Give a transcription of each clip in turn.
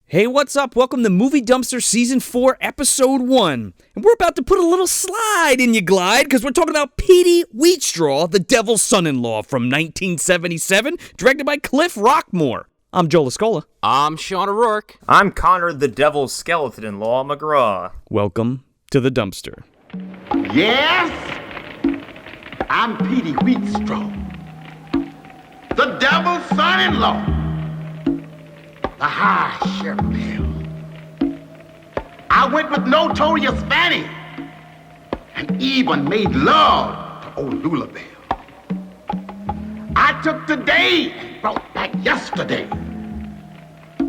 Hey, what's up? Welcome to Movie Dumpster Season 4, Episode 1. And we're about to put a little slide in your glide, because we're talking about Petey Wheatstraw, the Devil's Son-in-Law from 1977, directed by Cliff Rockmore. I'm Joe Lascola. I'm Sean O'Rourke. I'm Connor, the Devil's Skeleton-in-Law McGraw. Welcome to the dumpster. Yes, I'm Petey Wheatstraw, the Devil's Son-in-Law. The High Sheriff Bill. I went with Notorious Fanny and even made love to old Lullabelle. I took today and brought back yesterday.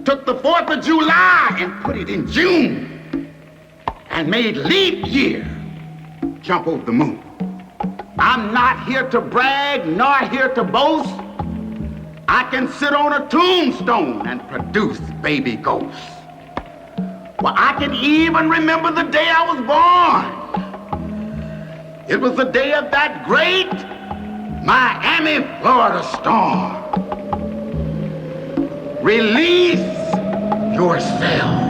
Took the 4th of July and put it in June and made leap year jump over the moon. I'm not here to brag nor here to boast. I can sit on a tombstone and produce baby ghosts. Well, I can even remember the day I was born. It was the day of that great Miami, Florida storm. Release yourself.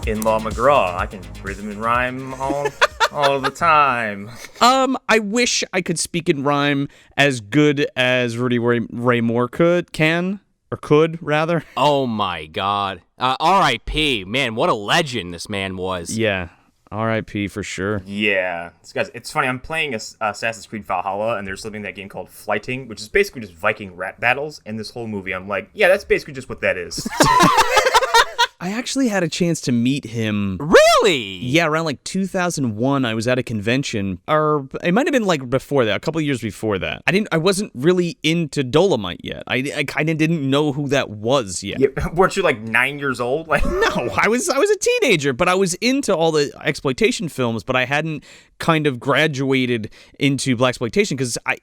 In-law McGraw. I can rhythm and rhyme all the time. I wish I could speak in rhyme as good as Rudy Ray Moore could, rather. Oh my God. R.I.P. Man, what a legend this man was. Yeah, R.I.P. for sure. Yeah. Guys, it's funny. I'm playing Assassin's Creed Valhalla, and there's something in that game called Flighting, which is basically just Viking rat battles. And this whole movie, I'm like, yeah, that's basically just what that is. I actually had a chance to meet him. Really? Yeah, around like 2001, I was at a convention, or it might have been like before that, a couple of years before that. I wasn't really into Dolemite yet. I kind of didn't know who that was yet. Yeah, weren't you like 9 years old? Like, no, I was a teenager, but I was into all the exploitation films, but I hadn't kind of graduated into Blaxploitation because I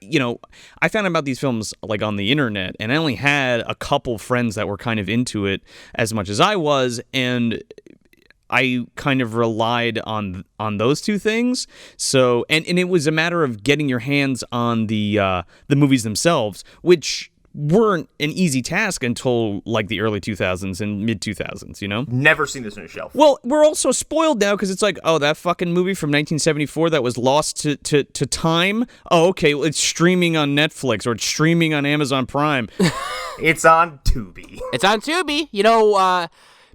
found out about these films like on the internet, and I only had a couple friends that were kind of into it as much as I was. And I kind of relied on those two things. So and it was a matter of getting your hands on the movies themselves, which weren't an easy task until like the early 2000s and mid 2000s, you know? Never seen this on a shelf. Well, we're also spoiled now because it's like, oh, that fucking movie from 1974 that was lost to time. Oh, okay, well, it's streaming on Netflix or it's streaming on Amazon Prime. It's on Tubi. It's on Tubi.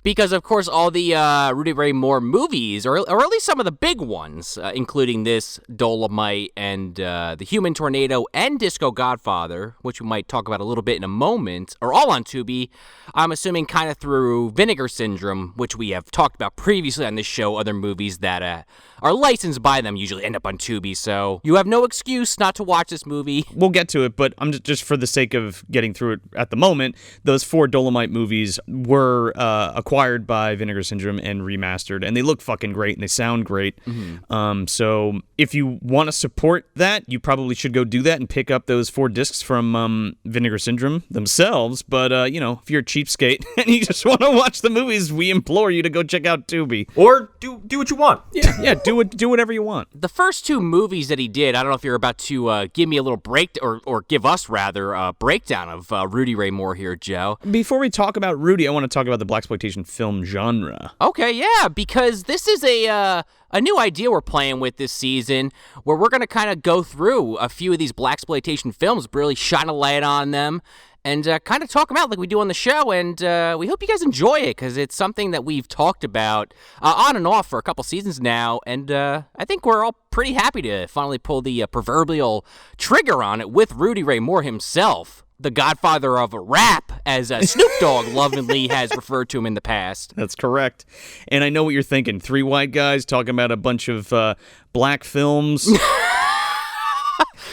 Because, of course, all the Rudy Ray Moore movies, or at least some of the big ones, including this, Dolemite, and The Human Tornado, and Disco Godfather, which we might talk about a little bit in a moment, are all on Tubi, I'm assuming kind of through Vinegar Syndrome, which we have talked about previously on this show, other movies that are licensed by them usually end up on Tubi, so you have no excuse not to watch this movie. We'll get to it, but I'm just for the sake of getting through it at the moment, those 4 Dolemite movies were acquired by Vinegar Syndrome and remastered, and they look fucking great and they sound great. Mm-hmm. So if you want to support that, you probably should go do that and pick up those 4 discs from Vinegar Syndrome themselves. But if you're a cheapskate and you just want to watch the movies, we implore you to go check out Tubi. Or do what you want. Yeah, do whatever you want. The first 2 movies that he did, I don't know if you're about to give me a little break, or give us rather a breakdown of Rudy Ray Moore here, Joe. Before we talk about Rudy, I want to talk about the Blaxploitation film genre. Okay, yeah, because this is a new idea we're playing with this season, where we're going to kind of go through a few of these Blaxploitation films, really shine a light on them, and kind of talk them out like we do on the show, and we hope you guys enjoy it, because it's something that we've talked about on and off for a couple seasons now, and I think we're all pretty happy to finally pull the proverbial trigger on it with Rudy Ray Moore himself, the godfather of rap, as Snoop Dogg lovingly has referred to him in the past. That's correct. And I know what you're thinking. 3 white guys talking about a bunch of black films.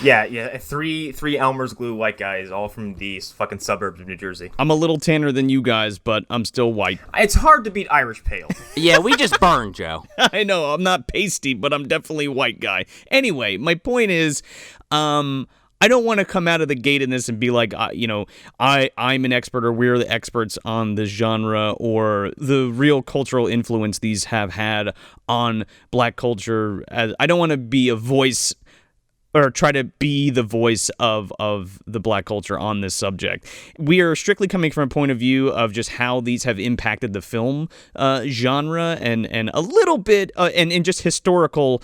Yeah. Three Elmer's glue white guys, all from the fucking suburbs of New Jersey. I'm a little tanner than you guys, but I'm still white. It's hard to beat Irish pale. Yeah, we just burned, Joe. I know, I'm not pasty, but I'm definitely a white guy. Anyway, my point is, I don't want to come out of the gate in this and be like, I'm an expert, or we're the experts on the genre, or the real cultural influence these have had on black culture. I don't want to be a voice or try to be the voice of the black culture on this subject. We are strictly coming from a point of view of just how these have impacted the film genre and a little bit and just historical,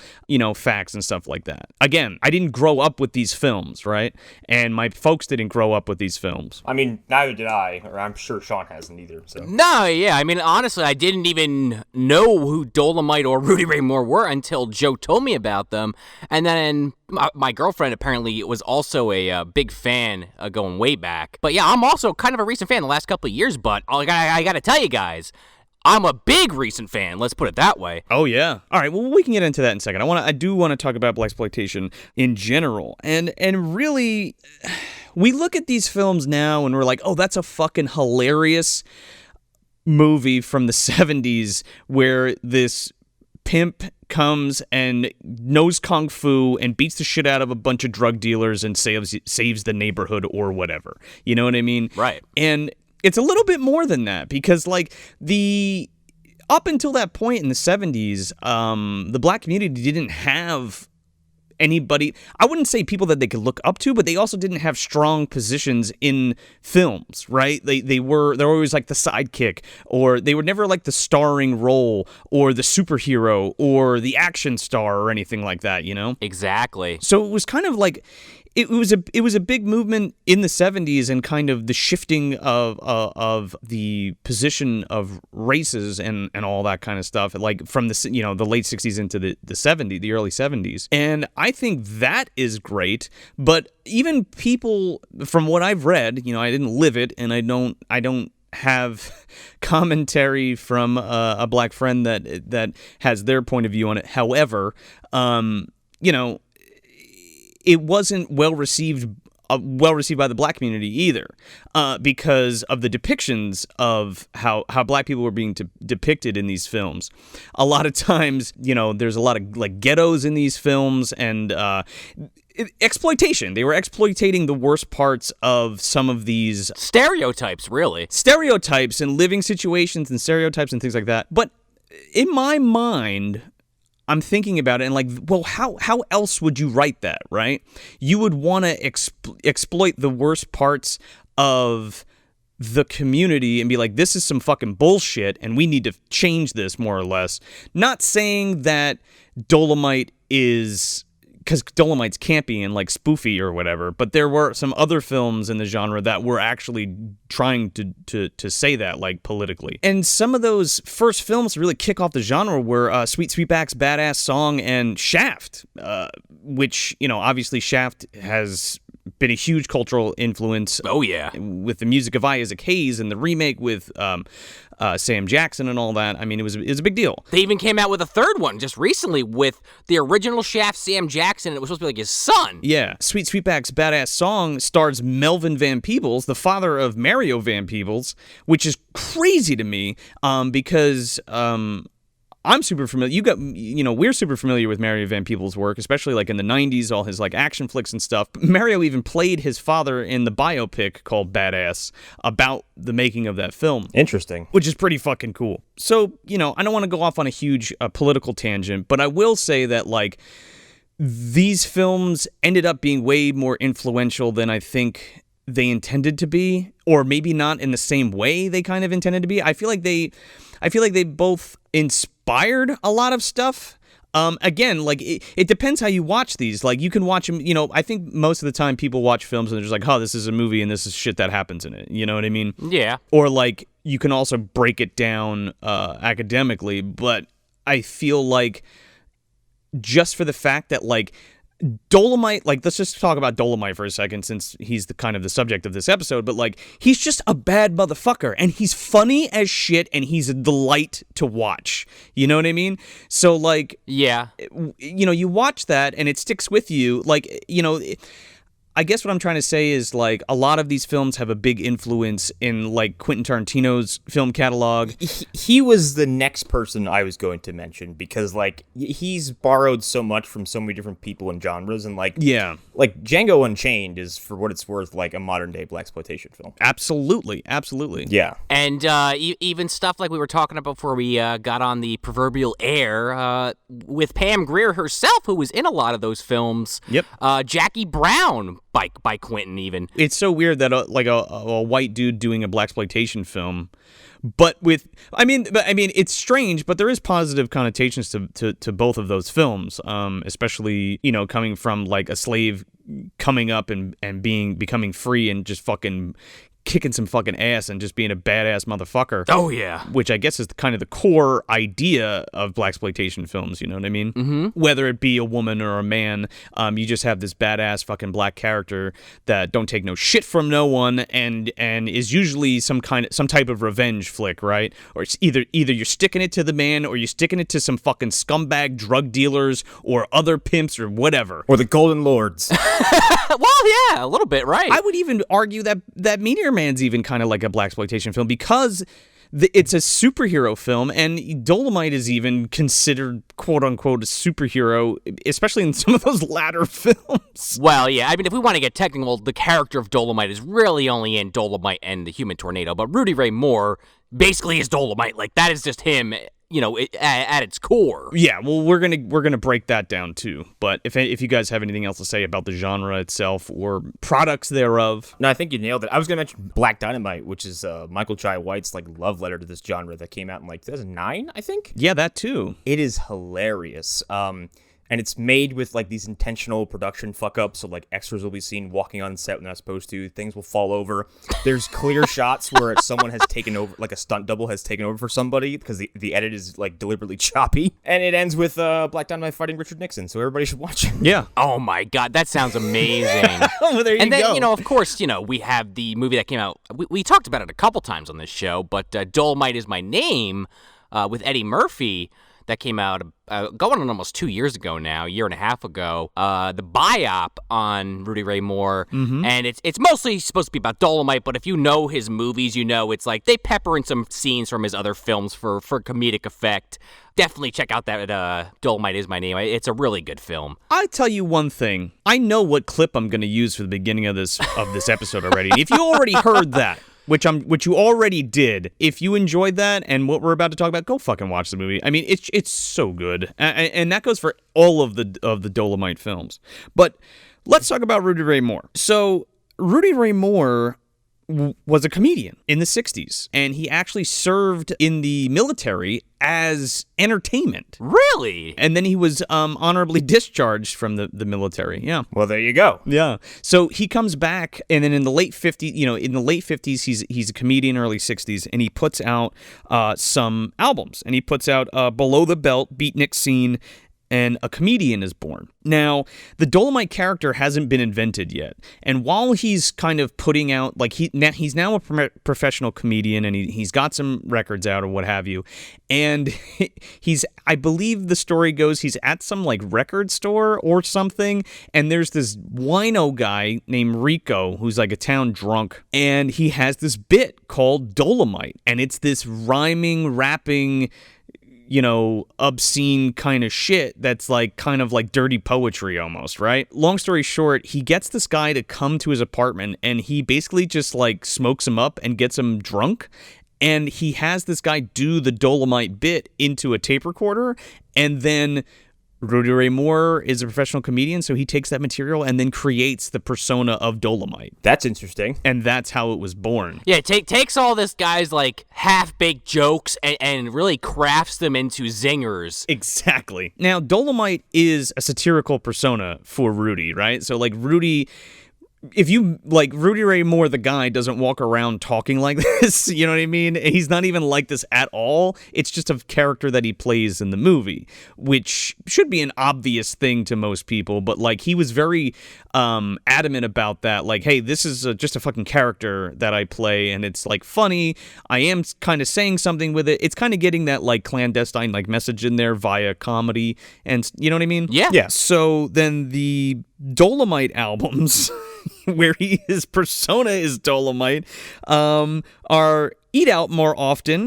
facts and stuff like that. Again, I didn't grow up with these films, right? And my folks didn't grow up with these films. I mean, neither did I, or I'm sure Sean hasn't either. So. No, yeah. I mean, honestly, I didn't even know who Dolemite or Rudy Ray Moore were until Joe told me about them. And then my girlfriend apparently was also a big fan going way back. But yeah, I'm also kind of a recent fan the last couple of years, but I got to tell you guys, I'm a big recent fan. Let's put it that way. Oh, yeah. All right, well, we can get into that in a second. I do want to talk about Blaxploitation in general. And really, we look at these films now and we're like, oh, that's a fucking hilarious movie from the 70s where this pimp comes and knows kung fu and beats the shit out of a bunch of drug dealers and saves the neighborhood or whatever. You know what I mean? Right. And it's a little bit more than that because, up until that point in the 70s, the black community didn't have anybody, I wouldn't say people that they could look up to, but they also didn't have strong positions in films, right? They're always like the sidekick, or they were never like the starring role or the superhero or the action star or anything like that, Exactly. So it was kind of like it was a big movement in the 70s and kind of the shifting of the position of races and all that kind of stuff, like from the late 60s into the early 70s. And I think that is great, but even people, from what I've read, I didn't live it, and I don't have commentary from a black friend that has their point of view on it. However, it wasn't well received by the black community either, because of the depictions of how black people were being depicted in these films. A lot of times, there's a lot of like ghettos in these films and exploitation. They were exploiting the worst parts of some of these stereotypes, really. Stereotypes and living situations and stereotypes and things like that. But in my mind, I'm thinking about it and like, well, how else would you write that, right? You would want to exploit the worst parts of the community and be like, this is some fucking bullshit and we need to change this, more or less. Not saying that Dolemite is, because Dolemite's campy and like spoofy or whatever, but there were some other films in the genre that were actually trying to say that, like, politically. And some of those first films to really kick off the genre were Sweet Sweetback's Badass Song and Shaft, which, obviously Shaft has been a huge cultural influence. Oh, yeah. With the music of Isaac Hayes and the remake with Sam Jackson and all that. I mean, it was a big deal. They even came out with a third one just recently with the original Shaft Sam Jackson, and it was supposed to be like his son. Yeah. Sweet Sweetback's Badass Song stars Melvin Van Peebles, the father of Mario Van Peebles, which is crazy to me because I'm super familiar. We're super familiar with Mario Van Peebles' work, especially like in the 90s, all his like action flicks and stuff. Mario even played his father in the biopic called Badass about the making of that film. Interesting. Which is pretty fucking cool. So, I don't want to go off on a huge political tangent, but I will say that like these films ended up being way more influential than I think they intended to be, or maybe not in the same way they kind of intended to be. I feel like they both inspired a lot of stuff. Again, like it depends how you watch these. Like you can watch them, I think most of the time people watch films and they're just like, oh, this is a movie and this is shit that happens in it. You know what I mean? Yeah. Or like you can also break it down academically, but I feel like just for the fact that like Dolemite, like let's just talk about Dolemite for a second since he's the kind of the subject of this episode, but like he's just a bad motherfucker and he's funny as shit and he's a delight to watch. You know what I mean? So like, yeah, you watch that and it sticks with you. Like, I guess what I'm trying to say is, like, a lot of these films have a big influence in, like, Quentin Tarantino's film catalog. He was the next person I was going to mention because, like, he's borrowed so much from so many different people and genres, and, like, like Django Unchained is, for what it's worth, like a modern day blaxploitation film. Absolutely. Yeah. And even stuff like we were talking about before we got on the proverbial air with Pam Grier herself, who was in a lot of those films. Yep. Jackie Brown by Quentin even. It's so weird that a white dude doing a blaxploitation film, but with I mean it's strange, but there is positive connotations to both of those films, especially, you know, coming from like a slave coming up and becoming free and just fucking kicking some fucking ass and just being a badass motherfucker. Oh, yeah. Which I guess is kind of the core idea of blaxploitation films, you know what I mean? Mm-hmm. Whether it be a woman or a man, you just have this badass fucking black character that don't take no shit from no one and is usually some type of revenge flick, right? Or it's either you're sticking it to the man or you're sticking it to some fucking scumbag drug dealers or other pimps or whatever. Or the Golden Lords. Well, yeah, a little bit, right. I would even argue that Meteor Man's even kind of like a blaxploitation film because it's a superhero film, and Dolemite is even considered quote unquote a superhero, especially in some of those latter films. Well, yeah, I mean, if we want to get technical, the character of Dolemite is really only in Dolemite and the Human Tornado, but Rudy Ray Moore basically is Dolemite. Like, that is just him, you know, at its core. Yeah, well, we're gonna break that down too. But if you guys have anything else to say about the genre itself or products thereof, no, I think you nailed it. I was gonna mention Black Dynamite, which is Michael Jai White's like love letter to this genre that came out in like 2009, I think. Yeah, that too. It is hilarious. And it's made with like these intentional production fuck ups. So like extras will be seen walking on set when they're not supposed to. Things will fall over. There's clear shots where someone has taken over, like a stunt double has taken over for somebody because the edit is like deliberately choppy. And it ends with Black Dynamite fighting Richard Nixon. So everybody should watch it. Yeah. Oh my God, that sounds amazing. Well, there you and then, go. you know, of course, you know, we have the movie that came out. We talked about it a couple times on this show, but Dolemite Is My Name with Eddie Murphy. That came out going on almost 2 years ago now, a year and a half ago. The biop on Rudy Ray Moore, and it's mostly supposed to be about Dolemite, but if you know his movies, you know it's like they pepper in some scenes from his other films for comedic effect. Definitely check out that Dolemite Is My Name. It's a really good film. I tell you one thing. I know what clip I'm going to use for the beginning of this episode already. If you already heard that, which you already did. If you enjoyed that and what we're about to talk about, go fucking watch the movie. I mean, it's so good, and that goes for all of the Dolemite films. But let's talk about Rudy Ray Moore. So Rudy Ray Moore was a comedian in the 60s, and he actually served in the military as entertainment. Really? And then he was honorably discharged from the military. Yeah. Well, there you go. Yeah. So he comes back, and then in the late 50s, he's a comedian, early 60s, and he puts out some albums, and he puts out Below the Belt, Beatnik Scene, and A Comedian Is Born. Now, the Dolemite character hasn't been invented yet, and while he's kind of putting out, like, he's now a professional comedian, and he's got some records out or what have you, and I believe the story goes, he's at some, like, record store or something, and there's this wino guy named Rico, who's like a town drunk, and he has this bit called Dolemite, and it's this rhyming, rapping, you know, obscene kind of shit that's like kind of like dirty poetry almost, right? Long story short, he gets this guy to come to his apartment, and he basically just like smokes him up and gets him drunk, and he has this guy do the Dolemite bit into a tape recorder, and then Rudy Ray Moore is a professional comedian, so he takes that material and then creates the persona of Dolemite. That's interesting. And that's how it was born. Yeah, takes all this guy's like half-baked jokes and really crafts them into zingers. Exactly. Now, Dolemite is a satirical persona for Rudy, right? So like Rudy, if you like Rudy Ray Moore, the guy doesn't walk around talking like this, you know what I mean? He's not even like this at all. It's just a character that he plays in the movie, which should be an obvious thing to most people, but like he was very adamant about that. Like, hey, this is just a fucking character that I play, and it's like funny. I am kind of saying something with it. It's kind of getting that like clandestine like message in there via comedy, and you know what I mean? Yeah. Yeah. So then the Dolemite albums where his persona is Dolemite, are Eat Out More Often,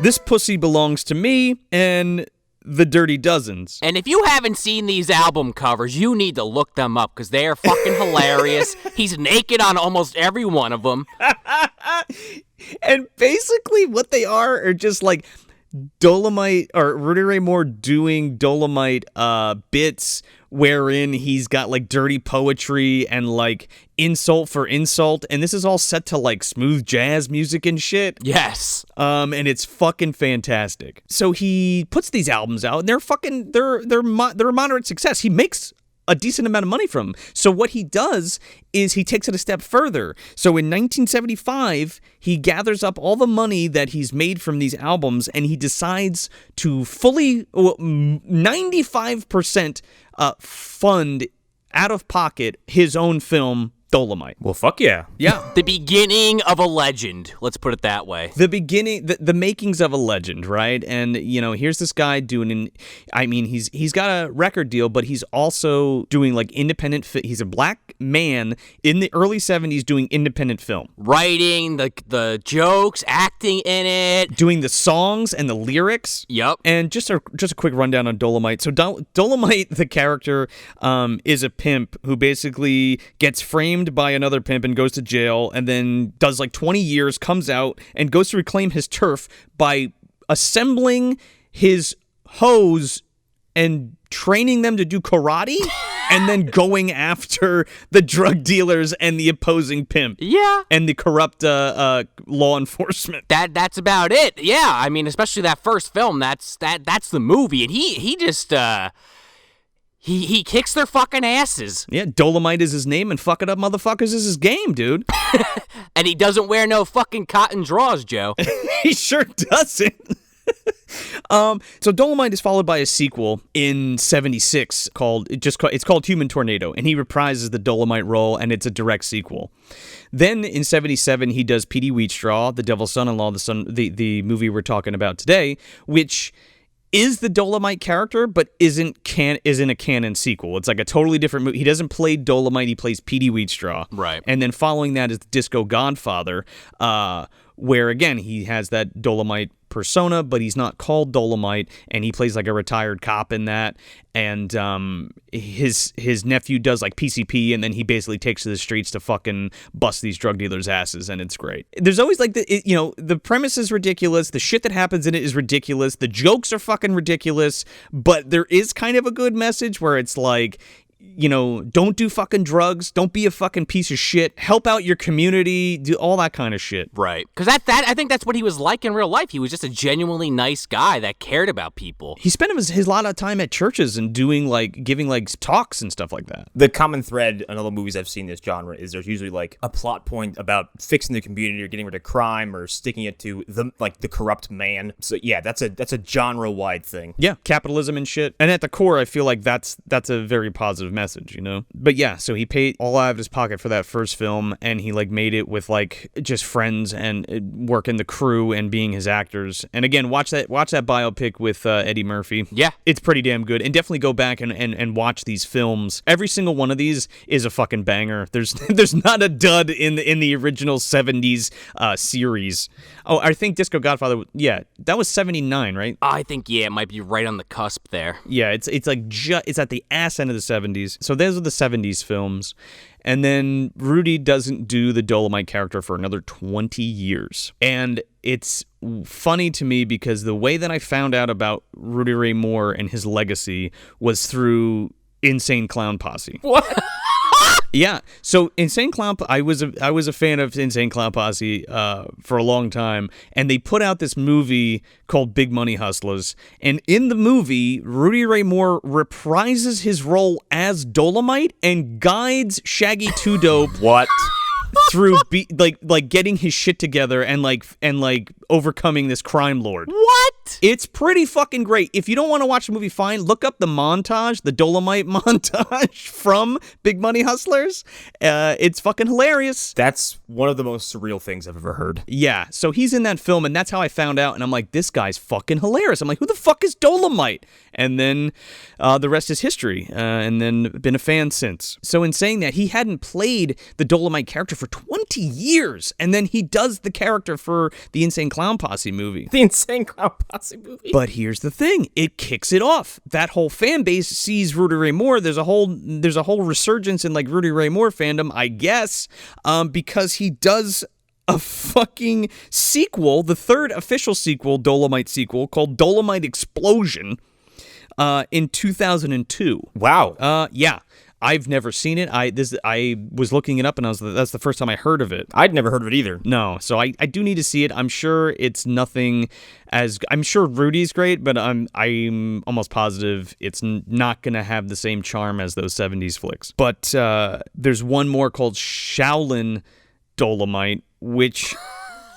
This Pussy Belongs to Me, and The Dirty Dozens. And if you haven't seen these album covers, you need to look them up because they are fucking hilarious. He's naked on almost every one of them. And basically what they are just like Dolemite or Rudy Ray Moore doing Dolemite bits wherein he's got like dirty poetry and like insult for insult, and this is all set to like smooth jazz music and shit. Yes. And it's fucking fantastic. So he puts these albums out and they're a moderate success. He makes a decent amount of money from them. So what he does is he takes it a step further. So in 1975, he gathers up all the money that he's made from these albums and he decides to fully 95% fund out of pocket his own film Dolemite. Well, fuck yeah. Yeah. The beginning of a legend. Let's put it that way. The beginning, the makings of a legend, right? And, here's this guy he's got a record deal, but he's also doing like independent, he's a black man in the early 70s doing independent film. Writing, the jokes, acting in it. Doing the songs and the lyrics. Yep. And just a quick rundown on Dolemite. So Dolemite, the character, is a pimp who basically gets framed by another pimp and goes to jail and then does like 20 years, comes out and goes to reclaim his turf by assembling his hoes and training them to do karate and then going after the drug dealers and the opposing pimp. Yeah. And the corrupt law enforcement. That's about it. Yeah. I mean, especially that first film, that's the movie. And he just He kicks their fucking asses. Yeah, Dolemite is his name and fuck it up motherfuckers is his game, dude. And he doesn't wear no fucking cotton drawers, Joe. He sure doesn't. So Dolemite is followed by a sequel in 76 called Human Tornado, and he reprises the Dolemite role, and it's a direct sequel. Then in 77 he does Petey Wheatstraw, The Devil's Son-in-Law, the movie we're talking about today, which is the Dolemite character, but isn't a canon sequel. It's like a totally different movie. He doesn't play Dolemite, he plays Petey Wheatstraw. Right. And then following that is the Disco Godfather, where again he has that Dolemite persona, but he's not called Dolemite, and he plays like a retired cop in that. And his nephew does like PCP, and then he basically takes to the streets to fucking bust these drug dealers' asses, and it's great. There's always like the premise is ridiculous, the shit that happens in it is ridiculous, the jokes are fucking ridiculous, but there is kind of a good message where it's like, don't do fucking drugs, don't be a fucking piece of shit, help out your community, do all that kind of shit. Right. Because I think that's what he was like in real life. He was just a genuinely nice guy that cared about people. He spent his lot of time at churches and giving talks and stuff like that. The common thread in all the movies I've seen in this genre is there's usually like a plot point about fixing the community or getting rid of crime or sticking it to the corrupt man. So yeah, that's a genre-wide thing. Yeah, capitalism and shit. And at the core, I feel like that's a very positive message, But yeah, so he paid all out of his pocket for that first film, and he like made it with like just friends and working the crew and being his actors. And again, watch that biopic with Eddie Murphy. Yeah, it's pretty damn good. And definitely go back and watch these films. Every single one of these is a fucking banger. There's not a dud in the original 70s series. Oh, I think Disco Godfather. Yeah, that was 79, right? I think it might be right on the cusp there. Yeah, it's like it's at the ass end of the 70s. So those are the 70s films. And then Rudy doesn't do the Dolemite character for another 20 years. And it's funny to me because the way that I found out about Rudy Ray Moore and his legacy was through Insane Clown Posse. What? Yeah, so Insane Clown, I was a fan of Insane Clown Posse for a long time, and they put out this movie called Big Money Hustlers, and in the movie, Rudy Ray Moore reprises his role as Dolemite and guides Shaggy Two Dope through getting his shit together and overcoming this crime lord. What? What? It's pretty fucking great. If you don't want to watch the movie, fine. Look up the montage, the Dolemite montage from Big Money Hustlers. It's fucking hilarious. That's one of the most surreal things I've ever heard. Yeah, so he's in that film, and that's how I found out. And I'm like, this guy's fucking hilarious. I'm like, who the fuck is Dolemite? And then the rest is history, and then been a fan since. So in saying that, he hadn't played the Dolemite character for 20 years, and then he does the character for the Insane Clown Posse movie. The Insane Clown Posse movie. But here's the thing, it kicks it off. That whole fan base sees Rudy Ray Moore. There's a whole resurgence in like Rudy Ray Moore fandom, I guess, because he does a fucking sequel, the third official sequel, Dolemite sequel, called Dolemite Explosion, in 2002. Wow. Yeah. I've never seen it. I was looking it up, and that's the first time I heard of it. I'd never heard of it either. No, so I do need to see it. I'm sure it's nothing as I'm sure Rudy's great, but I'm almost positive it's not gonna have the same charm as those 70s flicks. But there's one more called Shaolin Dolemite, which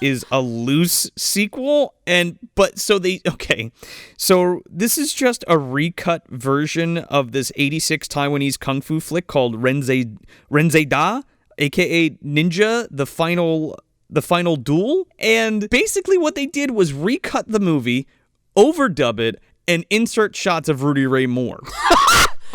is a loose sequel, so this is just a recut version of this 86 Taiwanese kung fu flick called Renze Da, aka Ninja the Final Duel. And basically what they did was recut the movie, overdub it, and insert shots of Rudy Ray Moore.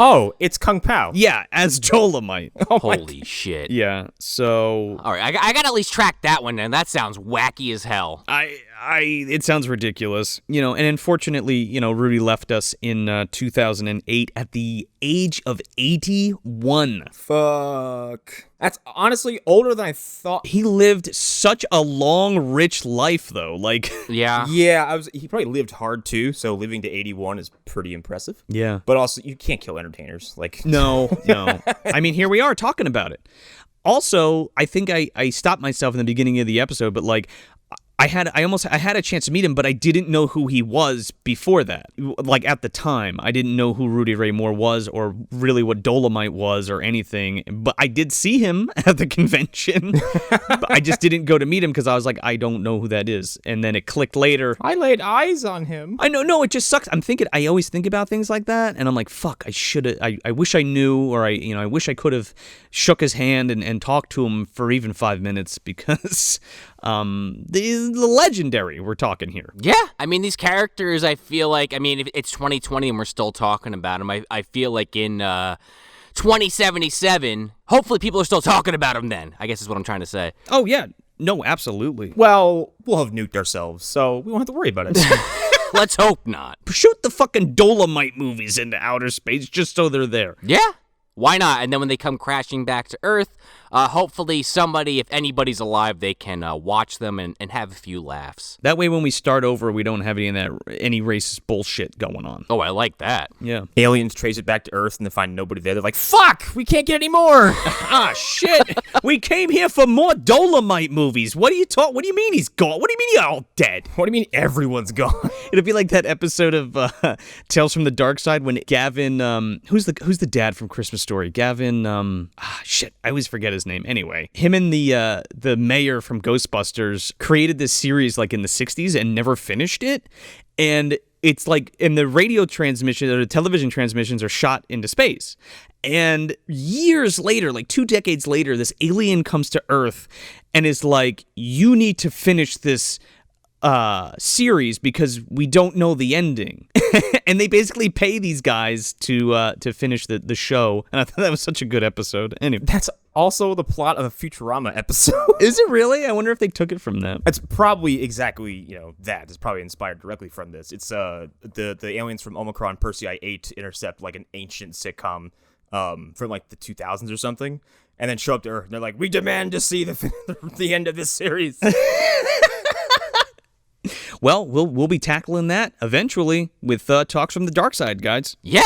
Oh, it's Kung Pao. Yeah, as Dolemite. Holy shit. Yeah, so All right, I got to at least track that one, and that sounds wacky as hell. It sounds ridiculous, and unfortunately, Rudy left us in 2008 at the age of 81. Fuck. That's honestly older than I thought. He lived such a long, rich life, though. Like, Yeah. Yeah, he probably lived hard too, so living to 81 is pretty impressive. yeah. But also, you can't kill entertainers. Like, No. I mean, here we are talking about it. Also, I think I stopped myself in the beginning of the episode, but like, I had a chance to meet him, but I didn't know who he was before that. Like at the time, I didn't know who Rudy Ray Moore was or really what Dolemite was or anything. But I did see him at the convention. But I just didn't go to meet him because I was like, I don't know who that is. And then it clicked later. I laid eyes on him. I know, no, it just sucks. I always think about things like that, and I'm like, fuck, I wish I knew, or I wish I could have shook his hand and talked to him for even 5 minutes because the legendary we're talking here. Yeah, I mean, these characters, I feel like, if it's 2020 and we're still talking about them, I feel like in 2077, hopefully people are still talking about them then, I guess is what I'm trying to say. Oh, yeah. No, absolutely. Well, we'll have nuked ourselves, so we won't have to worry about it. Let's hope not. Shoot the fucking Dolemite movies into outer space just so they're there. Yeah, why not? And then when they come crashing back to Earth, hopefully somebody, if anybody's alive, they can watch them and have a few laughs. That way when we start over, we don't have any racist bullshit going on. Oh, I like that. Yeah. Aliens trace it back to Earth and they find nobody there. They're like, fuck, we can't get any more. Ah, shit. We came here for more Dolemite movies. What do you mean he's gone? What do you mean you're all dead? What do you mean everyone's gone? It'll be like that episode of Tales from the Dark Side when Gavin, who's the dad from Christmas Story? Gavin, shit, I always forget his name. Anyway, him and the mayor from Ghostbusters created this series like in the 60s and never finished it. And it's like in the radio transmission or the television transmissions are shot into space. And years later, like 2 decades later, this alien comes to Earth and is like, you need to finish this series because we don't know the ending. And they basically pay these guys to finish the show. And I thought that was such a good episode. Anyway. That's also the plot of a Futurama episode. Is it really? I wonder if they took it from that. It's probably exactly, that. It's probably inspired directly from this. It's the aliens from Omicron Persei 8 intercept like an ancient sitcom from like the 2000s or something, and then show up to Earth and they're like, we demand to see the end of this series. Well, we'll be tackling that eventually with Talks from the Dark Side, guys. Yeah.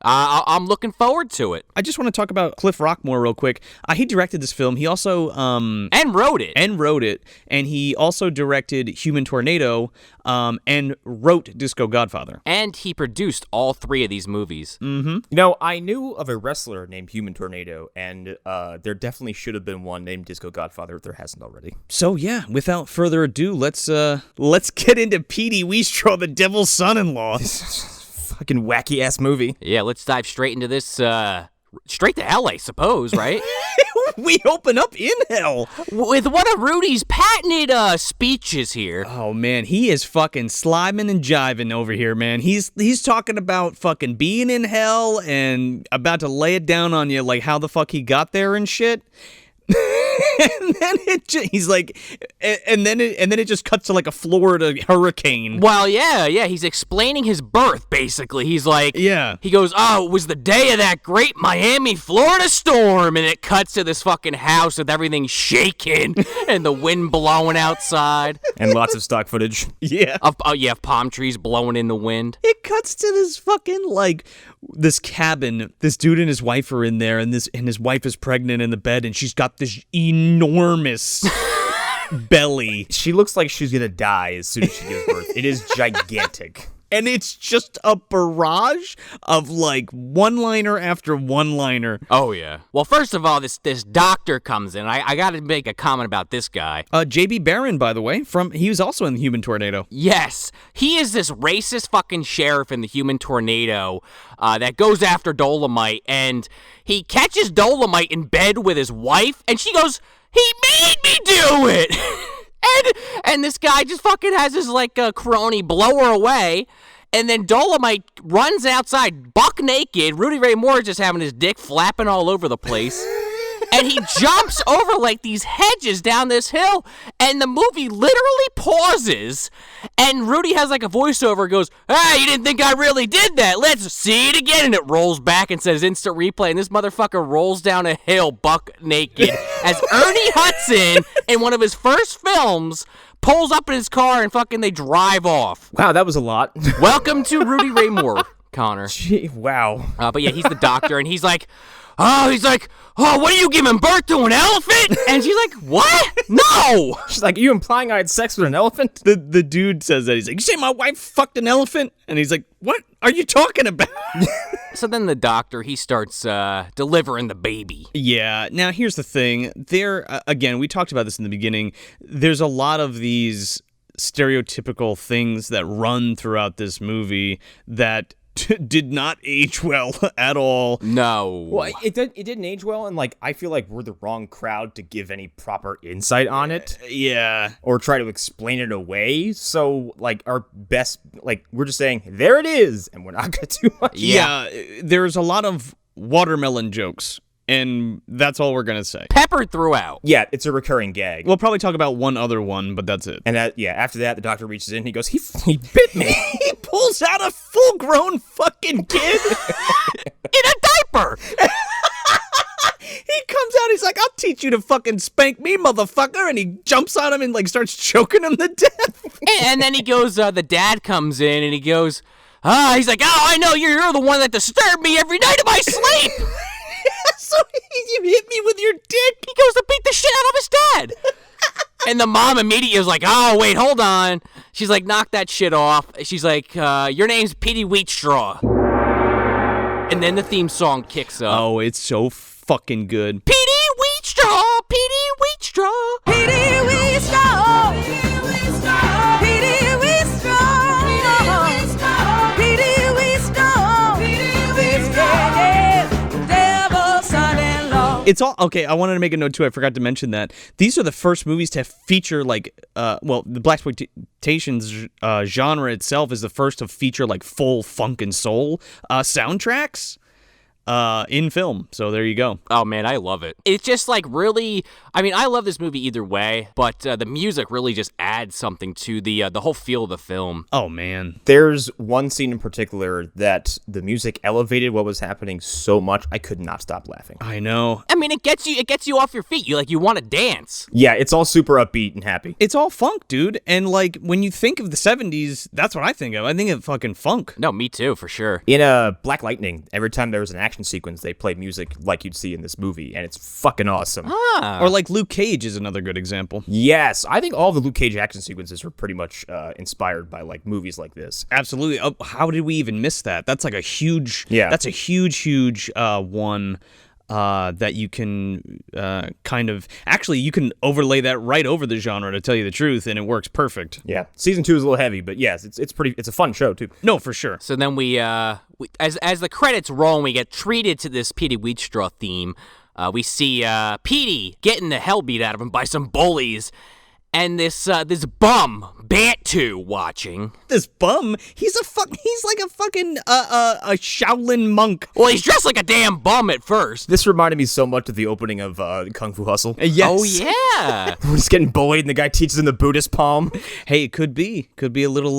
I'm looking forward to it. I just want to talk about Cliff Rockmore real quick. He directed this film. He also And wrote it. and he also directed Human Tornado, and wrote Disco Godfather. And he produced all 3 of these movies. You know, I knew of a wrestler named Human Tornado, and there definitely should have been one named Disco Godfather if there hasn't already. So yeah, without further ado, let's get into Petey Wheatstraw, the Devil's Son-in-Law. Fucking wacky ass movie. Yeah, let's dive straight into this, straight to hell, I suppose, right? We open up in hell With one of Rudy's patented speeches here. Oh man, he is fucking sliming and jiving over here, man. He's talking about fucking being in hell and about to lay it down on you, like how the fuck he got there and shit. And then he's like, and then it just cuts to like a Florida hurricane. Well, yeah, he's explaining his birth, basically. He's like, Yeah. He goes, oh, it was the day of that great Miami, Florida storm, and it cuts to this fucking house with everything shaking and the wind blowing outside. And lots of stock footage. Yeah. Of palm trees blowing in the wind. It cuts to this fucking like this cabin. This dude and his wife are in there, and his wife is pregnant in the bed, and she's got this enormous belly, She looks like she's gonna die as soon as she gives birth. It is gigantic. and it's just a barrage of like one-liner after one-liner. Oh, yeah. Well, first of all, this doctor comes in. I got to make a comment about this guy. J.B. Barron, by the way, he was also in the Human Tornado. Yes, he is this racist fucking sheriff in the Human Tornado that goes after Dolemite, and he catches Dolemite in bed with his wife, and she goes, he made me do it! and this guy just fucking has his, like, crony blow her away, and then Dolemite runs outside buck naked. Rudy Ray Moore just having his dick flapping all over the place. And he jumps over like these hedges down this hill, and the movie literally pauses, and Rudy has like a voiceover, goes, hey, you didn't think I really did that, let's see it again, and it rolls back and says instant replay, and this motherfucker rolls down a hill buck naked as Ernie Hudson, in one of his first films, pulls up in his car and fucking they drive off. Wow, that was a lot. Welcome to Rudy Ray Moore, Connor. Gee, wow. But yeah, he's the doctor, and he's like, oh, what are you giving birth to, an elephant? And she's like, what? No! She's like, are you implying I had sex with an elephant? The dude says that. He's like, you say my wife fucked an elephant? And he's like, what are you talking about? So then the doctor, he starts delivering the baby. Yeah. Now, here's the thing. Again, we talked about this in the beginning. There's a lot of these stereotypical things that run throughout this movie that did not age well at all. No. Well, it didn't age well, and like I feel like we're the wrong crowd to give any proper insight on it. Yeah. Or try to explain it away. So like our best, like we're just saying, there it is, and we're not gonna do much. Yeah. There's a lot of watermelon jokes, and that's all we're gonna say. Peppered throughout. Yeah, it's a recurring gag. We'll probably talk about one other one, but that's it. And after that, the doctor reaches in, and he goes, he bit me. He pulls out a full-grown fucking kid In a diaper! He comes out, he's like, I'll teach you to fucking spank me, motherfucker, and he jumps on him and like starts choking him to death. And then he goes, the dad comes in, and he goes, he's like, oh, I know, you're the one that disturbed me every night of my sleep! So you hit me with your dick? He goes to beat the shit out of his dad. And the mom immediately was like, oh, wait, hold on. She's like, knock that shit off. She's like, your name's Petey Wheatstraw. And then the theme song kicks up. Oh, it's so fucking good. Petey Wheatstraw, Petey Wheatstraw, Petey Wheatstraw, Petey Wheatstraw, Petey Wheatstraw, Petey Wheatstraw, Petey Wheatstraw, devil's son-in-law. It's all okay. I wanted to make a note too. I forgot to mention that these are the first movies to feature like, the Blaxploitation genre itself is the first to feature like full funk and soul soundtracks. in film. So there you go. Oh, man, I love it. It's just like really, I mean, I love this movie either way, but the music really just adds something to the whole feel of the film. Oh, man. There's one scene in particular that the music elevated what was happening so much, I could not stop laughing. I know. I mean, it gets you off your feet. You want to dance. Yeah, it's all super upbeat and happy. It's all funk, dude. And like when you think of the 70s, that's what I think of. I think of fucking funk. No, me too, for sure. In Black Lightning, every time there was an action sequence, they played music like you'd see in this movie, and it's fucking awesome. Ah. Or like Luke Cage is another good example. Yes, I think all the Luke Cage action sequences were pretty much inspired by like movies like this. Absolutely. Oh, how did we even miss that? That's like a huge. Yeah. That's a huge one. That you can kind of actually you can overlay that right over the genre, to tell you the truth, and it works perfect. Yeah, season 2 is a little heavy, but yes, it's a fun show too. No, for sure. So then we as the credits roll and we get treated to this Petey Wheatstraw theme, we see Petey getting the hell beat out of him by some bullies, and this bum Bantu watching. This bum, he's like a fucking a Shaolin monk. Well, he's dressed like a damn bum at first. This reminded me so much of the opening of Kung Fu Hustle. Yes. Oh yeah. We're just getting bullied, and the guy teaches him the Buddhist palm. Hey, it could be a little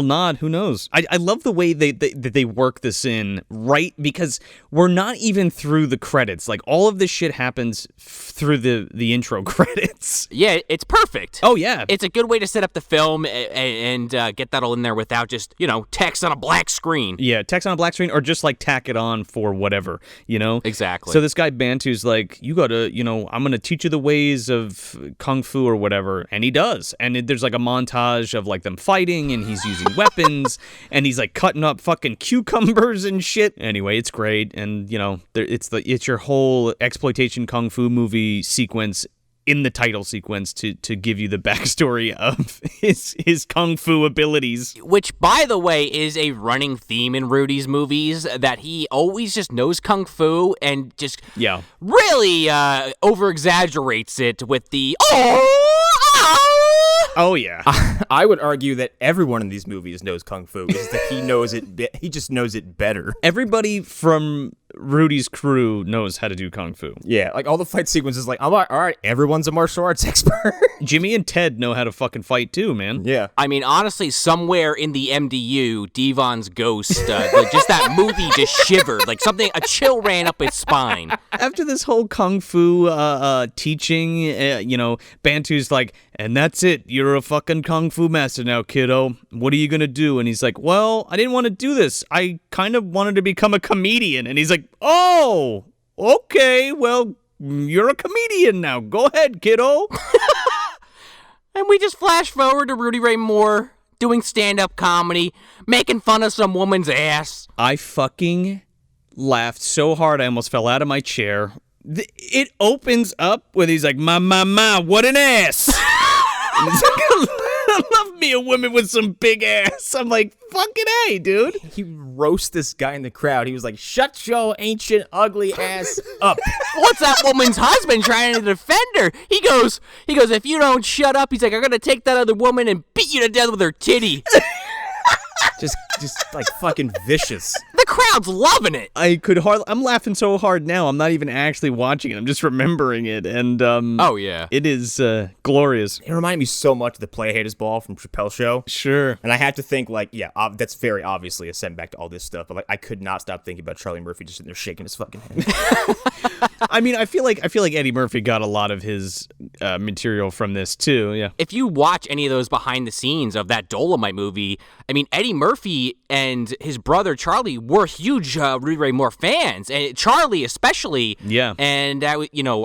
nod. Who knows? I love the way they work this in, right? Because we're not even through the credits. Like all of this shit happens through the intro credits. Yeah, it's perfect. Oh yeah, It's a good way to set up the film and get that all in there without just, text on a black screen. yeah. Text on a black screen, or just like tack it on for whatever, Exactly. So this guy Bantu's like, you gotta, I'm gonna teach you the ways of kung fu or whatever, and he does. And there's like a montage of like them fighting, and he's using weapons, and he's like cutting up fucking cucumbers and shit. Anyway, it's great, and it's your whole exploitation kung fu movie sequence in the title sequence to give you the backstory of his kung fu abilities. Which, by the way, is a running theme in Rudy's movies, that he always just knows kung fu and just really over-exaggerates it with the Oh yeah. I would argue that everyone in these movies knows Kung Fu. It's that he knows it. He just knows it better. Everybody from Rudy's crew knows how to do Kung Fu. Yeah, like all the fight sequences, like, I'm like, all right, everyone's a martial arts expert. Jimmy and Ted know how to fucking fight too, man. Yeah. I mean, honestly, somewhere in the MDU, Devon's ghost, just that movie just shivered. Like a chill ran up its spine. After this whole Kung Fu teaching, Bantu's like, and that's it. You're a fucking Kung Fu master now, kiddo. What are you going to do? And he's like, well, I didn't want to do this. I kind of wanted to become a comedian. And he's like, oh, okay. Well, you're a comedian now. Go ahead, kiddo. And we just flash forward to Rudy Ray Moore doing stand-up comedy, making fun of some woman's ass. I fucking laughed so hard I almost fell out of my chair. It opens up with he's like, ma, what an ass. And he's like, I love me a woman with some big ass. I'm like, fucking A, dude. He roasts this guy in the crowd. He was like, shut your ancient ugly ass up. What's that woman's husband trying to defend her? He goes, if you don't shut up, he's like, I'm going to take that other woman and beat you to death with her titty. just like fucking vicious. The crowd's loving it. I'm laughing so hard now. I'm not even actually watching it. I'm just remembering it. And, oh, yeah. It is glorious. It reminded me so much of the Play Haters Ball from Chappelle's Show. Sure. And I had to think, like, that's very obviously a send back to all this stuff. But, like, I could not stop thinking about Charlie Murphy just sitting there shaking his fucking head. I mean, I feel like Eddie Murphy got a lot of his material from this, too. Yeah. If you watch any of those behind the scenes of that Dolemite movie, I mean, Eddie Murphy and his brother Charlie were huge Rudy Ray Moore fans, and Charlie especially. Yeah. And I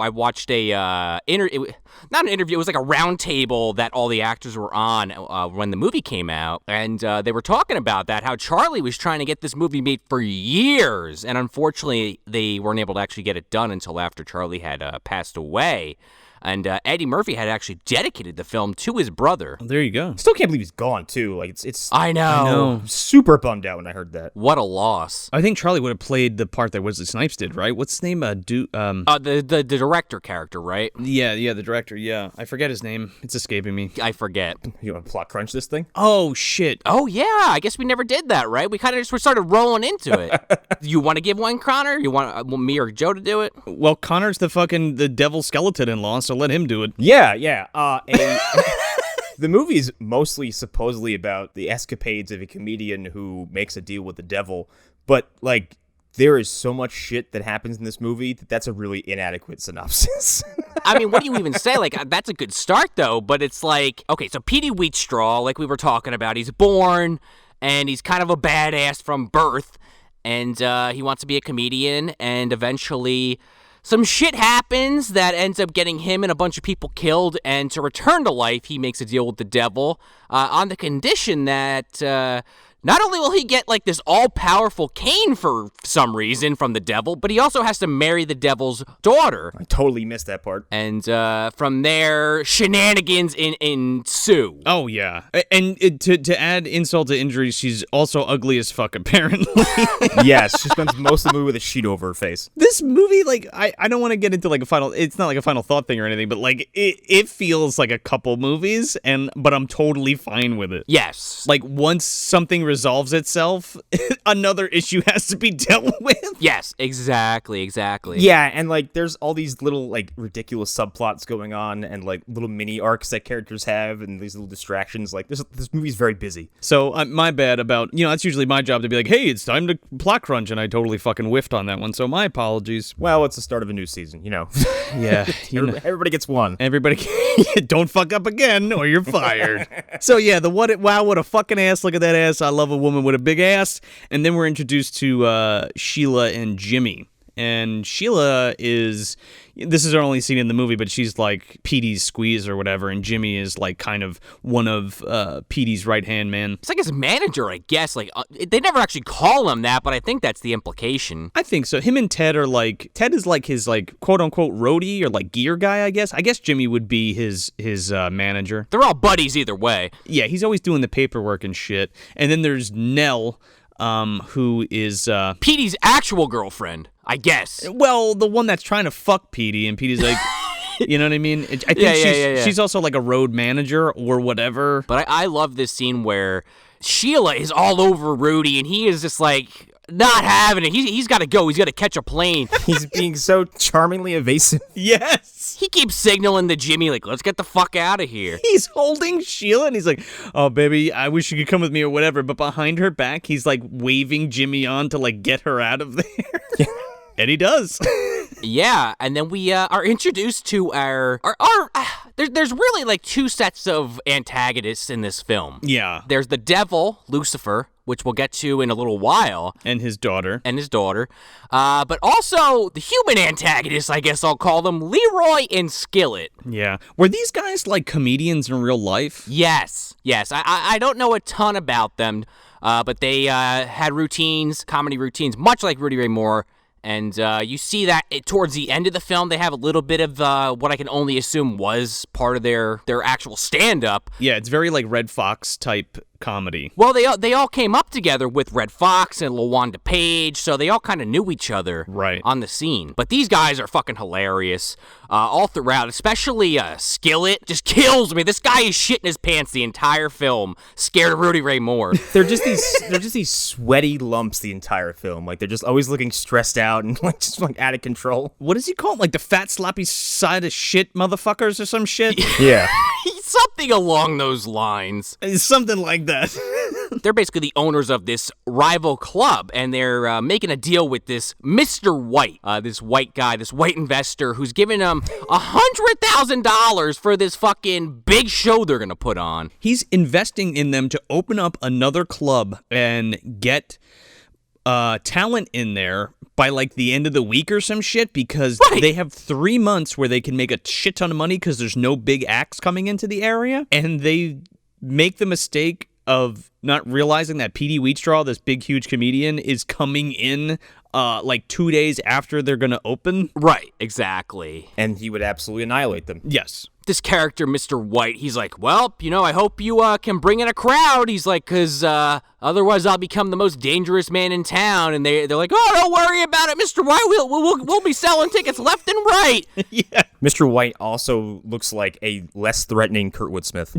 watched not an interview. It was like a round table that all the actors were on when the movie came out, and they were talking about that, how Charlie was trying to get this movie made for years, and unfortunately they weren't able to actually get it done until after Charlie had passed away. And Eddie Murphy had actually dedicated the film to his brother. There you go. Still can't believe he's gone too. Like it's. I know. Super bummed out when I heard that. What a loss. I think Charlie would have played the part that Wesley Snipes did, right? What's his name? The director character, right? Yeah, the director. Yeah, I forget his name. It's escaping me. I forget. You want to plot crunch this thing? Oh shit. Oh yeah, I guess we never did that, right? We kind of just started rolling into it. You want to give one, Connor? You want me or Joe to do it? Well, Connor's the devil skeleton-in-law, so let him do it. Yeah. The movie is mostly supposedly about the escapades of a comedian who makes a deal with the devil, but like there is so much shit that happens in this movie that's a really inadequate synopsis. I mean, what do you even say? Like, that's a good start, though, but it's like, okay, so Petey Wheatstraw, like we were talking about, he's born, and he's kind of a badass from birth, and he wants to be a comedian, and eventually some shit happens that ends up getting him and a bunch of people killed, and to return to life, he makes a deal with the devil on the condition that not only will he get like this all-powerful cane for some reason from the devil, but he also has to marry the devil's daughter. I totally missed that part. And from there, shenanigans ensue. Oh yeah, and to add insult to injury, she's also ugly as fuck apparently. Yes, she spends most of the movie with a sheet over her face. This movie, like, I don't want to get into like it's not like a final thought thing or anything, but like it feels like a couple movies, but I'm totally fine with it. Yes. Like once something resolves itself, another issue has to be dealt with. Yes, exactly. Yeah, and like there's all these little like ridiculous subplots going on and like little mini arcs that characters have and these little distractions. Like this movie's very busy. So my bad about, that's usually my job to be like, hey, it's time to plot crunch, and I totally fucking whiffed on that one, so my apologies. Well, it's the start of a new season, Yeah. Everybody gets one. Everybody, don't fuck up again or you're fired. So yeah, what a fucking ass, look at that ass, I love a woman with a big ass. And then we're introduced to Sheila and Jimmy. And Sheila this is our only scene in the movie, but she's like Petey's squeeze or whatever, and Jimmy is like kind of one of Petey's right-hand man. It's like his manager, I guess. Like they never actually call him that, but I think that's the implication. I think so. Him and Ted is like his like quote-unquote roadie or like gear guy, I guess. I guess Jimmy would be his manager. They're all buddies either way. Yeah, he's always doing the paperwork and shit. And then there's Nell, who is Petey's actual girlfriend, I guess. Well, the one that's trying to fuck Petey, and Petey's like, you know what I mean? I think she's also like a road manager or whatever. But I love this scene where Sheila is all over Rudy, and he is just like not having it. He's got to go. He's got to catch a plane. He's being so charmingly evasive. Yes. He keeps signaling to Jimmy, like, let's get the fuck out of here. He's holding Sheila, and he's like, oh, baby, I wish you could come with me or whatever. But behind her back, he's like waving Jimmy on to like get her out of there. And he does. Yeah, and then we are introduced to our there's really like two sets of antagonists in this film. Yeah. There's the devil, Lucifer, which we'll get to in a little while. And his daughter. But also the human antagonists, I guess I'll call them, Leroy and Skillet. Yeah. Were these guys like comedians in real life? Yes. I don't know a ton about them, but they had comedy routines, much like Rudy Ray Moore. And you see that towards the end of the film, they have a little bit of what I can only assume was part of their actual stand-up. Yeah, it's very like Red Fox type comedy. Well, they all came up together with Red Fox and LaWanda Page, so they all kind of knew each other on the scene. But these guys are fucking hilarious all throughout, especially Skillet just kills me. This guy is shitting his pants the entire film, scared of Rudy Ray Moore. They're just these sweaty lumps the entire film. Like they're just always looking stressed out and like just like out of control. What does he call them? Like the fat sloppy side of shit motherfuckers or some shit? Yeah. Something along those lines. It's something like that. They're basically the owners of this rival club, and they're making a deal with this Mr. White, this white guy, this white investor who's giving them $100,000 for this fucking big show they're going to put on. He's investing in them to open up another club and get talent in there by like the end of the week or some shit, because they have 3 months where they can make a shit ton of money because there's no big acts coming into the area, and they make the mistake of not realizing that Petey Wheatstraw, this big, huge comedian, is coming in like 2 days after they're going to open. Right, exactly. And he would absolutely annihilate them. Yes. This character, Mr. White, he's like, well, I hope you can bring in a crowd. He's like, because otherwise I'll become the most dangerous man in town. And they're like, oh, don't worry about it, Mr. White. We'll be selling tickets left and right. Yeah. Mr. White also looks like a less threatening Kurtwood Smith.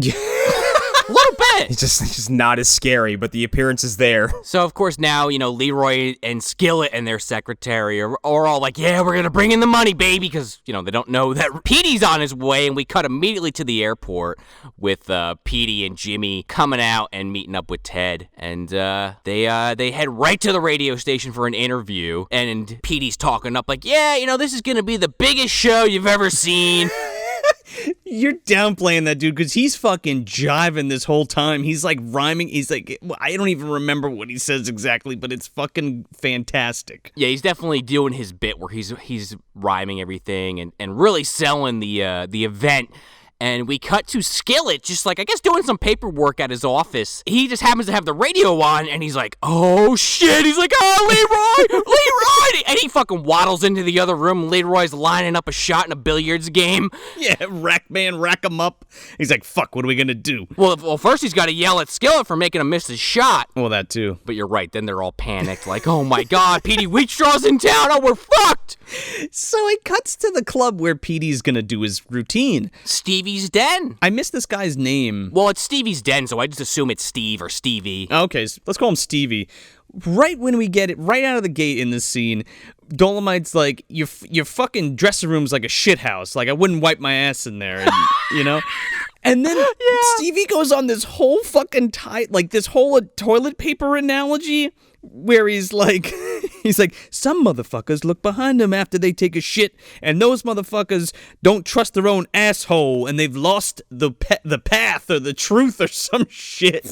A little bit. He's just not as scary, but the appearance is there. So, of course, now, Leroy and Skillet and their secretary are all like, yeah, we're going to bring in the money, baby, because, they don't know that Petey's on his way, and we cut immediately to the airport with Petey and Jimmy coming out and meeting up with Ted, and they head right to the radio station for an interview, and Petey's talking up like, yeah, this is going to be the biggest show you've ever seen. You're downplaying that dude because he's fucking jiving this whole time. He's like rhyming. He's like, I don't even remember what he says exactly, but it's fucking fantastic. Yeah, he's definitely doing his bit where he's rhyming everything and really selling the event. And we cut to Skillet, just like, I guess, doing some paperwork at his office. He just happens to have the radio on, and he's like, oh, shit. He's like, oh, Leroy! And he fucking waddles into the other room. Leroy's lining up a shot in a billiards game. Yeah, rack him up. He's like, fuck, what are we going to do? Well, first he's got to yell at Skillet for making him miss his shot. Well, that too. But you're right. Then they're all panicked, like, oh, my God, Petey Wheatstraw's in town. Oh, we're fucked. So it cuts to the club where Petey's going to do his routine. Stevie's Den. I missed this guy's name. Well, it's Stevie's Den, so I just assume it's Steve or Stevie. Okay, so let's call him Stevie. Right when we get it, right out of the gate in this scene, Dolemite's like, your fucking dressing room's like a shit house. Like, I wouldn't wipe my ass in there, and, And then Stevie goes on this whole fucking this whole toilet paper analogy where he's like, some motherfuckers look behind them after they take a shit, and those motherfuckers don't trust their own asshole, and they've lost the path or the truth or some shit.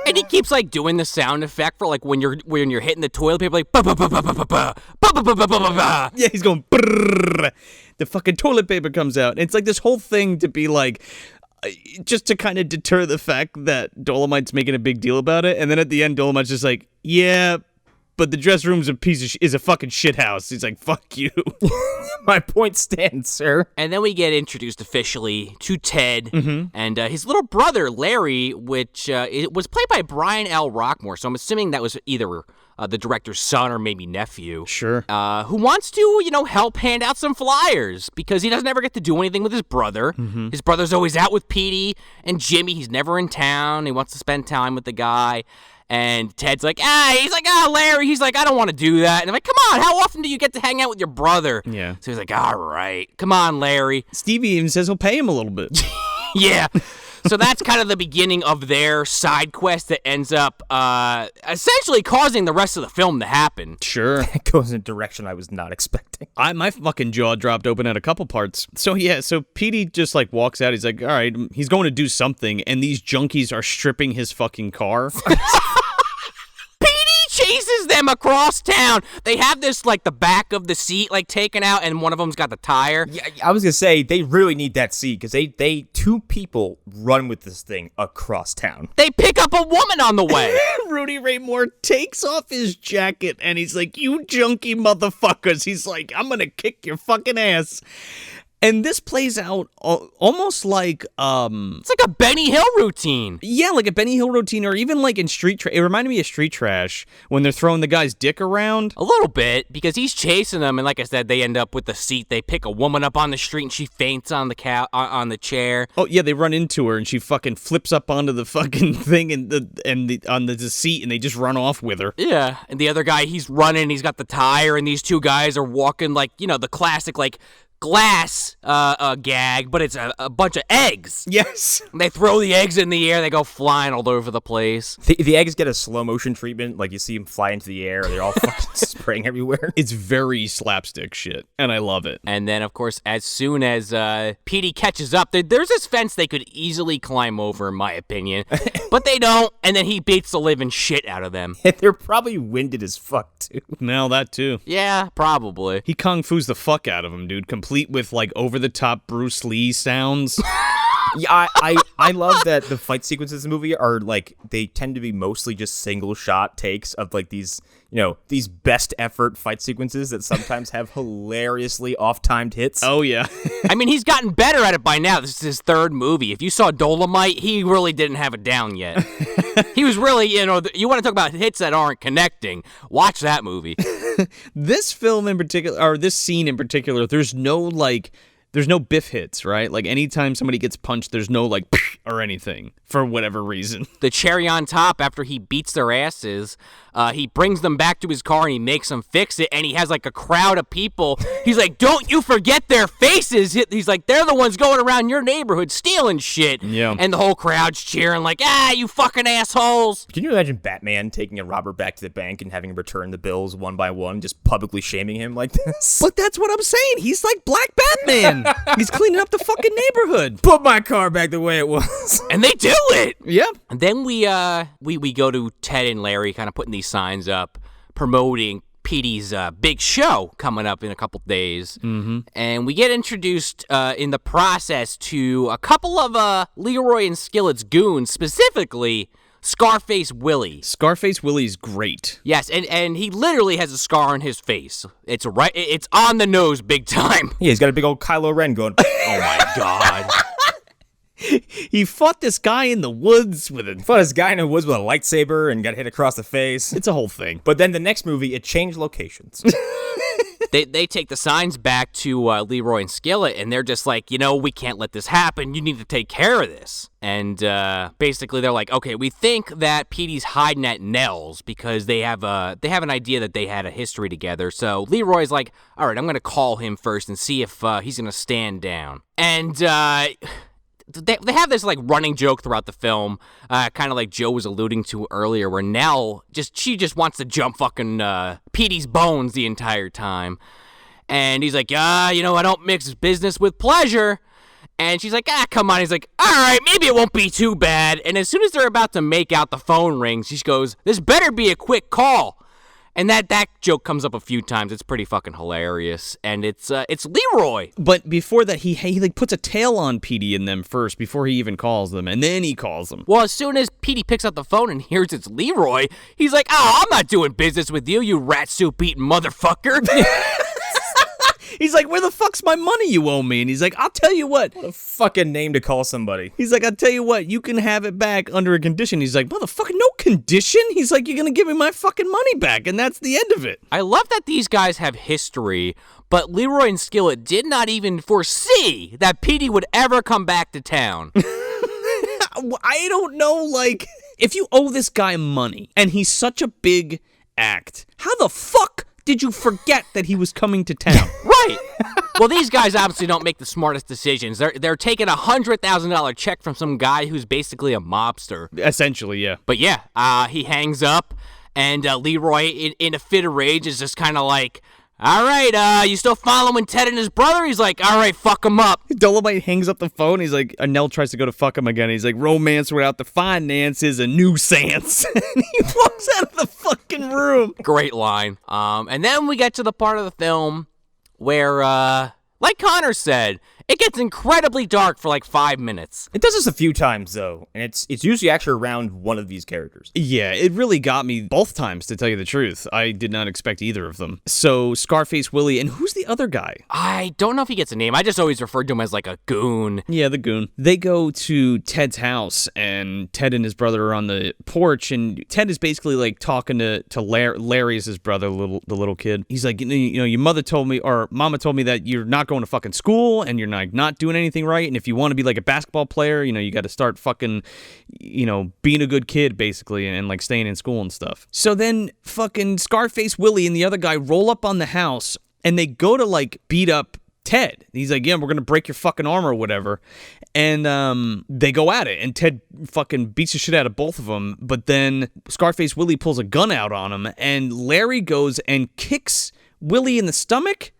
And he keeps like doing the sound effect for like when you're hitting the toilet paper, like ba ba ba ba ba ba ba ba ba ba ba ba ba. Yeah, he's going brrrr. The fucking toilet paper comes out. And it's like this whole thing to be like, just to kind of deter the fact that Dolemite's making a big deal about it, and then at the end, Dolemite's just like, yeah, but the dress room's is a fucking shithouse. He's like, fuck you. My point stands, sir. And then we get introduced officially to Ted and his little brother, Larry, which it was played by Brian L. Rockmore, so I'm assuming that was either the director's son or maybe nephew. Sure. Who wants to, help hand out some flyers because he doesn't ever get to do anything with his brother. His brother's always out with Petey and Jimmy. He's never in town. He wants to spend time with the guy. And Ted's like, Larry. He's like, I don't want to do that. And I'm like, come on, how often do you get to hang out with your brother? Yeah. So he's like, all right, come on, Larry. Stevie even says he'll pay him a little bit. Yeah. So that's kind of the beginning of their side quest that ends up essentially causing the rest of the film to happen. Sure. It goes in a direction I was not expecting. My fucking jaw dropped open at a couple parts. So Petey just like walks out. He's like, all right, he's going to do something. And these junkies are stripping his fucking car. Chases them across town. They have this, like, the back of the seat, like, taken out, and one of them's got the tire. Yeah, I was gonna say, they really need that seat, because they two people run with this thing across town. They pick up a woman on the way. Rudy Ray Moore takes off his jacket, and he's like, you junkie motherfuckers. He's like, I'm gonna kick your fucking ass. And this plays out almost like it's like a Benny Hill routine. Yeah, like a Benny Hill routine, or even like in Street Trash. It reminded me of Street Trash when they're throwing the guy's dick around. A little bit, because he's chasing them, and like I said, they end up with the seat. They pick a woman up on the street, and she faints on the on the chair. Oh yeah, they run into her, and she fucking flips up onto the fucking thing on the seat, and they just run off with her. Yeah, and the other guy, he's running, he's got the tire, and these two guys are walking like, the classic like glass gag, but it's a bunch of eggs. Yes. They throw the eggs in the air, they go flying all over the place. The eggs get a slow motion treatment, like you see them fly into the air, they're all fucking spraying everywhere. It's very slapstick shit, and I love it. And then, of course, as soon as Petey catches up, there's this fence they could easily climb over, in my opinion, but they don't, and then he beats the living shit out of them. They're probably winded as fuck, too. Now that, too. Yeah, probably. He kung fu's the fuck out of him, dude, complete with, like, over-the-top Bruce Lee sounds. Yeah, I love that the fight sequences in the movie are like, they tend to be mostly just single shot takes of like these, these best effort fight sequences that sometimes have hilariously off-timed hits. Oh, yeah. I mean, he's gotten better at it by now. This is his third movie. If you saw Dolemite, he really didn't have it down yet. He was really, you want to talk about hits that aren't connecting. Watch that movie. This film in particular, or this scene in particular, there's no biff hits, right? Like, anytime somebody gets punched, there's no, like, or anything, for whatever reason. The cherry on top, after he beats their asses, he brings them back to his car and he makes them fix it, and he has, like, a crowd of people. He's like, don't you forget their faces. He's like, they're the ones going around your neighborhood stealing shit. Yeah. And the whole crowd's cheering like, you fucking assholes. Can you imagine Batman taking a robber back to the bank and having him return the bills one by one, just publicly shaming him like this? But that's what I'm saying. He's like Black Batman. He's cleaning up the fucking neighborhood. Put my car back the way it was. And they do it. Yeah. And then we go to Ted and Larry kind of putting these signs up promoting Petey's big show coming up in a couple days. Mm-hmm. And we get introduced in the process to a couple of Leroy and Skillet's goons, specifically Scarface Willie. Scarface Willie's great. Yes, and he literally has a scar on his face. It's on the nose big time. Yeah, he's got a big old Kylo Ren going, Oh my God. He fought this guy in the woods with a... fought this guy in the woods with a lightsaber and got hit across the face. It's a whole thing. But then the next movie, it changed locations. They take the signs back to Leroy and Skillet, and they're just like, we can't let this happen. You need to take care of this. And basically, they're like, okay, we think that Petey's hiding at Nell's because they have an idea that they had a history together. So Leroy's like, all right, I'm going to call him first and see if he's going to stand down. And they have this like running joke throughout the film, kind of like Joe was alluding to earlier, where Nell she just wants to jump fucking Petey's bones the entire time, and he's like, I don't mix business with pleasure, and she's like, come on. He's like, all right, maybe it won't be too bad. And as soon as they're about to make out, the phone rings. She goes, this better be a quick call. And that joke comes up a few times. It's pretty fucking hilarious, and it's Leroy. But before that, he like puts a tail on Petey and them first before he even calls them, and then he calls them. Well, as soon as Petey picks up the phone and hears it's Leroy, he's like, I'm not doing business with you, you rat soup eating motherfucker. He's like, where the fuck's my money you owe me? And he's like, I'll tell you what. What a fucking name to call somebody. He's like, I'll tell you what, you can have it back under a condition. He's like, motherfucker, no condition? He's like, you're going to give me my fucking money back, and that's the end of it. I love that these guys have history, but Leroy and Skillet did not even foresee that Petey would ever come back to town. I don't know, like, if you owe this guy money, and he's such a big act, how the fuck did you forget that he was coming to town? Right. Well, these guys obviously don't make the smartest decisions. They're taking a $100,000 check from some guy who's basically a mobster. Essentially, yeah. But yeah, he hangs up, and Leroy, in a fit of rage, is just kind of like, all right, you still following Ted and his brother? He's like, all right, fuck him up. Dolemite hangs up the phone. He's like, Nell tries to go to fuck him again. He's like, romance without the finance is a nuisance. And he walks out of the fucking room. Great line. And then we get to the part of the film where, like Connor said, it gets incredibly dark for like 5 minutes. It does this a few times, though, and it's usually actually around one of these characters. Yeah, it really got me both times, to tell you the truth. I did not expect either of them. So, Scarface Willie, and who's the other guy? I don't know if he gets a name. I just always referred to him as like a goon. Yeah, the goon. They go to Ted's house, and Ted and his brother are on the porch, and Ted is basically like talking to Larry's his brother, the little kid. He's like, your mama told me that you're not going to fucking school, and you're not doing anything right, and if you want to be like a basketball player, you got to start fucking, being a good kid, basically, and like staying in school and stuff. So then fucking Scarface Willie and the other guy roll up on the house, and they go to like beat up Ted. He's like, yeah, we're gonna break your fucking arm or whatever. And they go at it, and Ted fucking beats the shit out of both of them, but then Scarface Willie pulls a gun out on him, and Larry goes and kicks Willie in the stomach,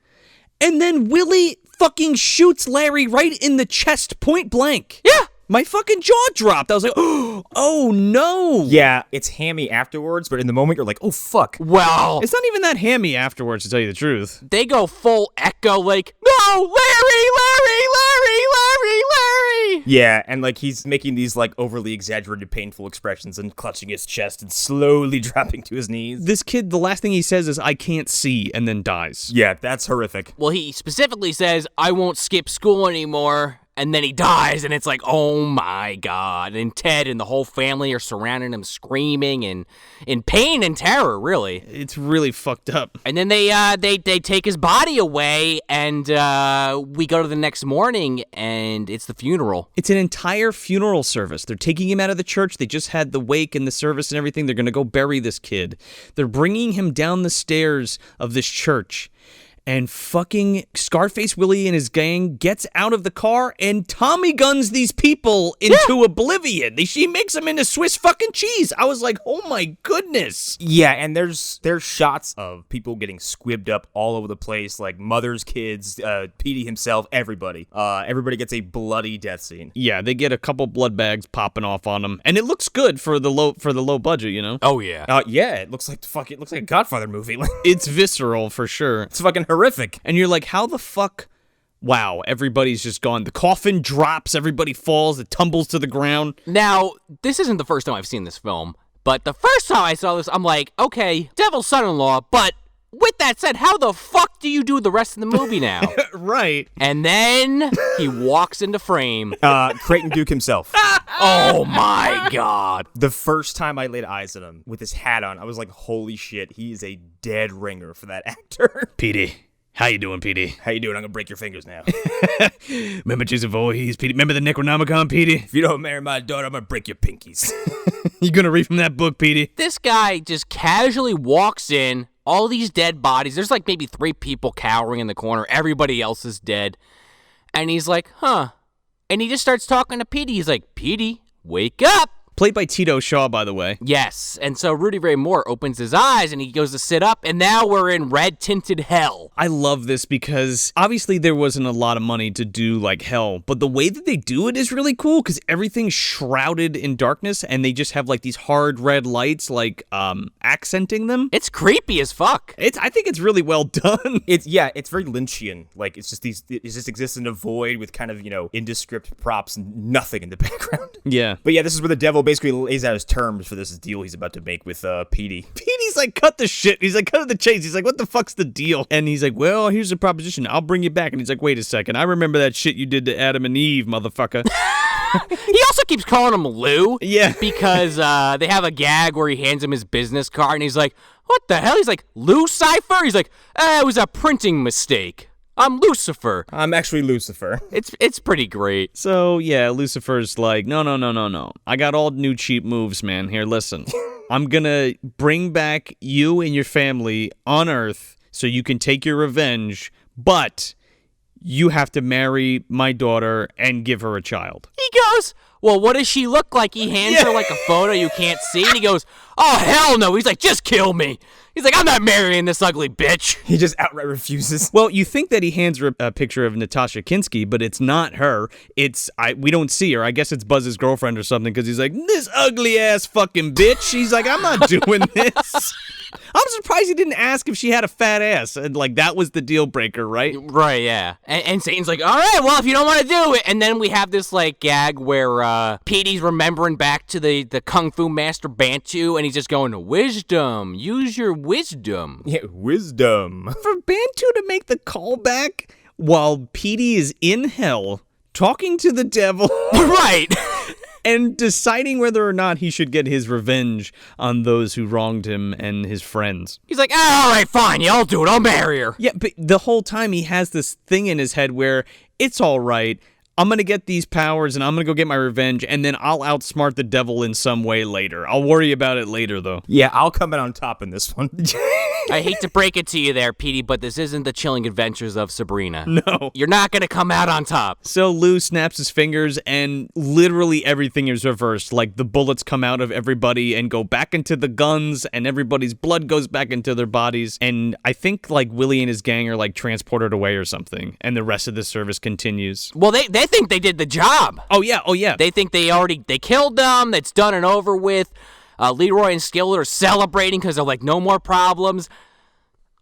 and then Willie fucking shoots Larry right in the chest, point blank. Yeah. My fucking jaw dropped. I was like, oh no. Yeah, it's hammy afterwards, but in the moment you're like, oh fuck. Well, It's not even that hammy afterwards, to tell you the truth. they go full echo like, no, Larry, Larry, Larry, Larry, Larry. Petey? Yeah, and like he's making these like overly exaggerated painful expressions and clutching his chest and slowly dropping to his knees. This kid, the last thing he says is, I can't see, and then dies. Yeah, that's horrific. Well, he specifically says, I won't skip school anymore. And then he dies, and it's like, oh my God. And Ted and the whole family are surrounding him, screaming and in pain and terror, really. It's really fucked up. And then they take his body away, and we go to the next morning, and it's the funeral. It's an entire funeral service. They're taking him out of the church. They just had the wake and the service and everything. They're going to go bury this kid. They're bringing him down the stairs of this church. And fucking Scarface Willie and his gang gets out of the car and Tommy guns these people into oblivion. She makes them into Swiss fucking cheese. I was like, oh my goodness. Yeah, and there's shots of people getting squibbed up all over the place, like mothers, kids, Petey himself, everybody. Everybody gets a bloody death scene. Yeah, they get a couple blood bags popping off on them, and it looks good for the low budget, you know. Oh yeah. Yeah, it looks like a Godfather movie. It's visceral for sure. It's fucking horrific. And you're like, how the fuck? Wow, everybody's just gone. The coffin drops, everybody falls, it tumbles to the ground. Now, this isn't the first time I've seen this film, but the first time I saw this, I'm like, okay, Devil's Son-in-Law, but with that said, how the fuck do you do the rest of the movie now? Right. And then he walks into frame. Creighton Duke himself. Oh my God. The first time I laid eyes on him with his hat on, I was like, holy shit, he is a dead ringer for that actor. Petey. How you doing, Petey? How you doing? I'm gonna break your fingers now. Remember Jason Voorhees, Petey? Remember the Necronomicon, Petey? If you don't marry my daughter, I'm gonna break your pinkies. You gonna read from that book, Petey? This guy just casually walks in, all these dead bodies. There's like maybe 3 people cowering in the corner. Everybody else is dead. And he's like, huh. And he just starts talking to Petey. He's like, Petey, wake up. Played by Tito Shaw, by the way. Yes, and so Rudy Ray Moore opens his eyes and he goes to sit up, and now we're in red-tinted hell. I love this because obviously there wasn't a lot of money to do like hell, but the way that they do it is really cool because everything's shrouded in darkness and they just have like these hard red lights like accenting them. It's creepy as fuck. I think it's really well done. It's very Lynchian. Like it just exists in a void with kind of, indescript props and nothing in the background. Yeah. But yeah, this is where the devil basically lays out his terms for this deal he's about to make with Petey. Petey's like, cut the shit. He's like, cut the chase. He's like, what the fuck's the deal? And he's like, well, here's the proposition. I'll bring you back. And he's like, wait a second. I remember that shit you did to Adam and Eve, motherfucker. He also keeps calling him Lou. Yeah. Because they have a gag where he hands him his business card and he's like, what the hell? He's like, Lou Cipher? He's like, it was a printing mistake. I'm Lucifer. I'm actually Lucifer. It's pretty great. So, yeah, Lucifer's like, no. I got all new cheap moves, man. Here, listen. I'm gonna bring back you and your family on Earth so you can take your revenge, but you have to marry my daughter and give her a child. He goes, well, what does she look like? He hands her like a photo you can't see, and he goes, oh, hell no. He's like, just kill me. He's like, I'm not marrying this ugly bitch. He just outright refuses. Well, you think that he hands her a picture of Natasha Kinski, but it's not her. We don't see her. I guess it's Buzz's girlfriend or something, because he's like, this ugly ass fucking bitch. She's like, I'm not doing this. I'm surprised he didn't ask if she had a fat ass. And like, that was the deal breaker, right? Right, yeah. And Satan's like, all right, well, if you don't want to do it. And then we have this like gag where Petey's remembering back to the Kung Fu Master Bantu, and he's just going, wisdom, use your wisdom. Yeah, wisdom. For Bantu to make the callback while Petey is in hell talking to the devil. Right. And deciding whether or not he should get his revenge on those who wronged him and his friends. He's like, all right, fine, yeah, I'll do it. I'll marry her. Yeah, but the whole time he has this thing in his head where it's all right. I'm going to get these powers and I'm going to go get my revenge, and then I'll outsmart the devil in some way later. I'll worry about it later, though. Yeah, I'll come out on top in this one. I hate to break it to you there, Petey, but this isn't the chilling adventures of Sabrina. No. You're not going to come out on top. So Lou snaps his fingers and literally everything is reversed. Like the bullets come out of everybody and go back into the guns, and everybody's blood goes back into their bodies. And I think like Willie and his gang are like transported away or something, and the rest of the service continues. Well, they think they did the job. Oh yeah. They think they killed them. It's done and over with. Leroy and Skillet are celebrating because they're like, no more problems.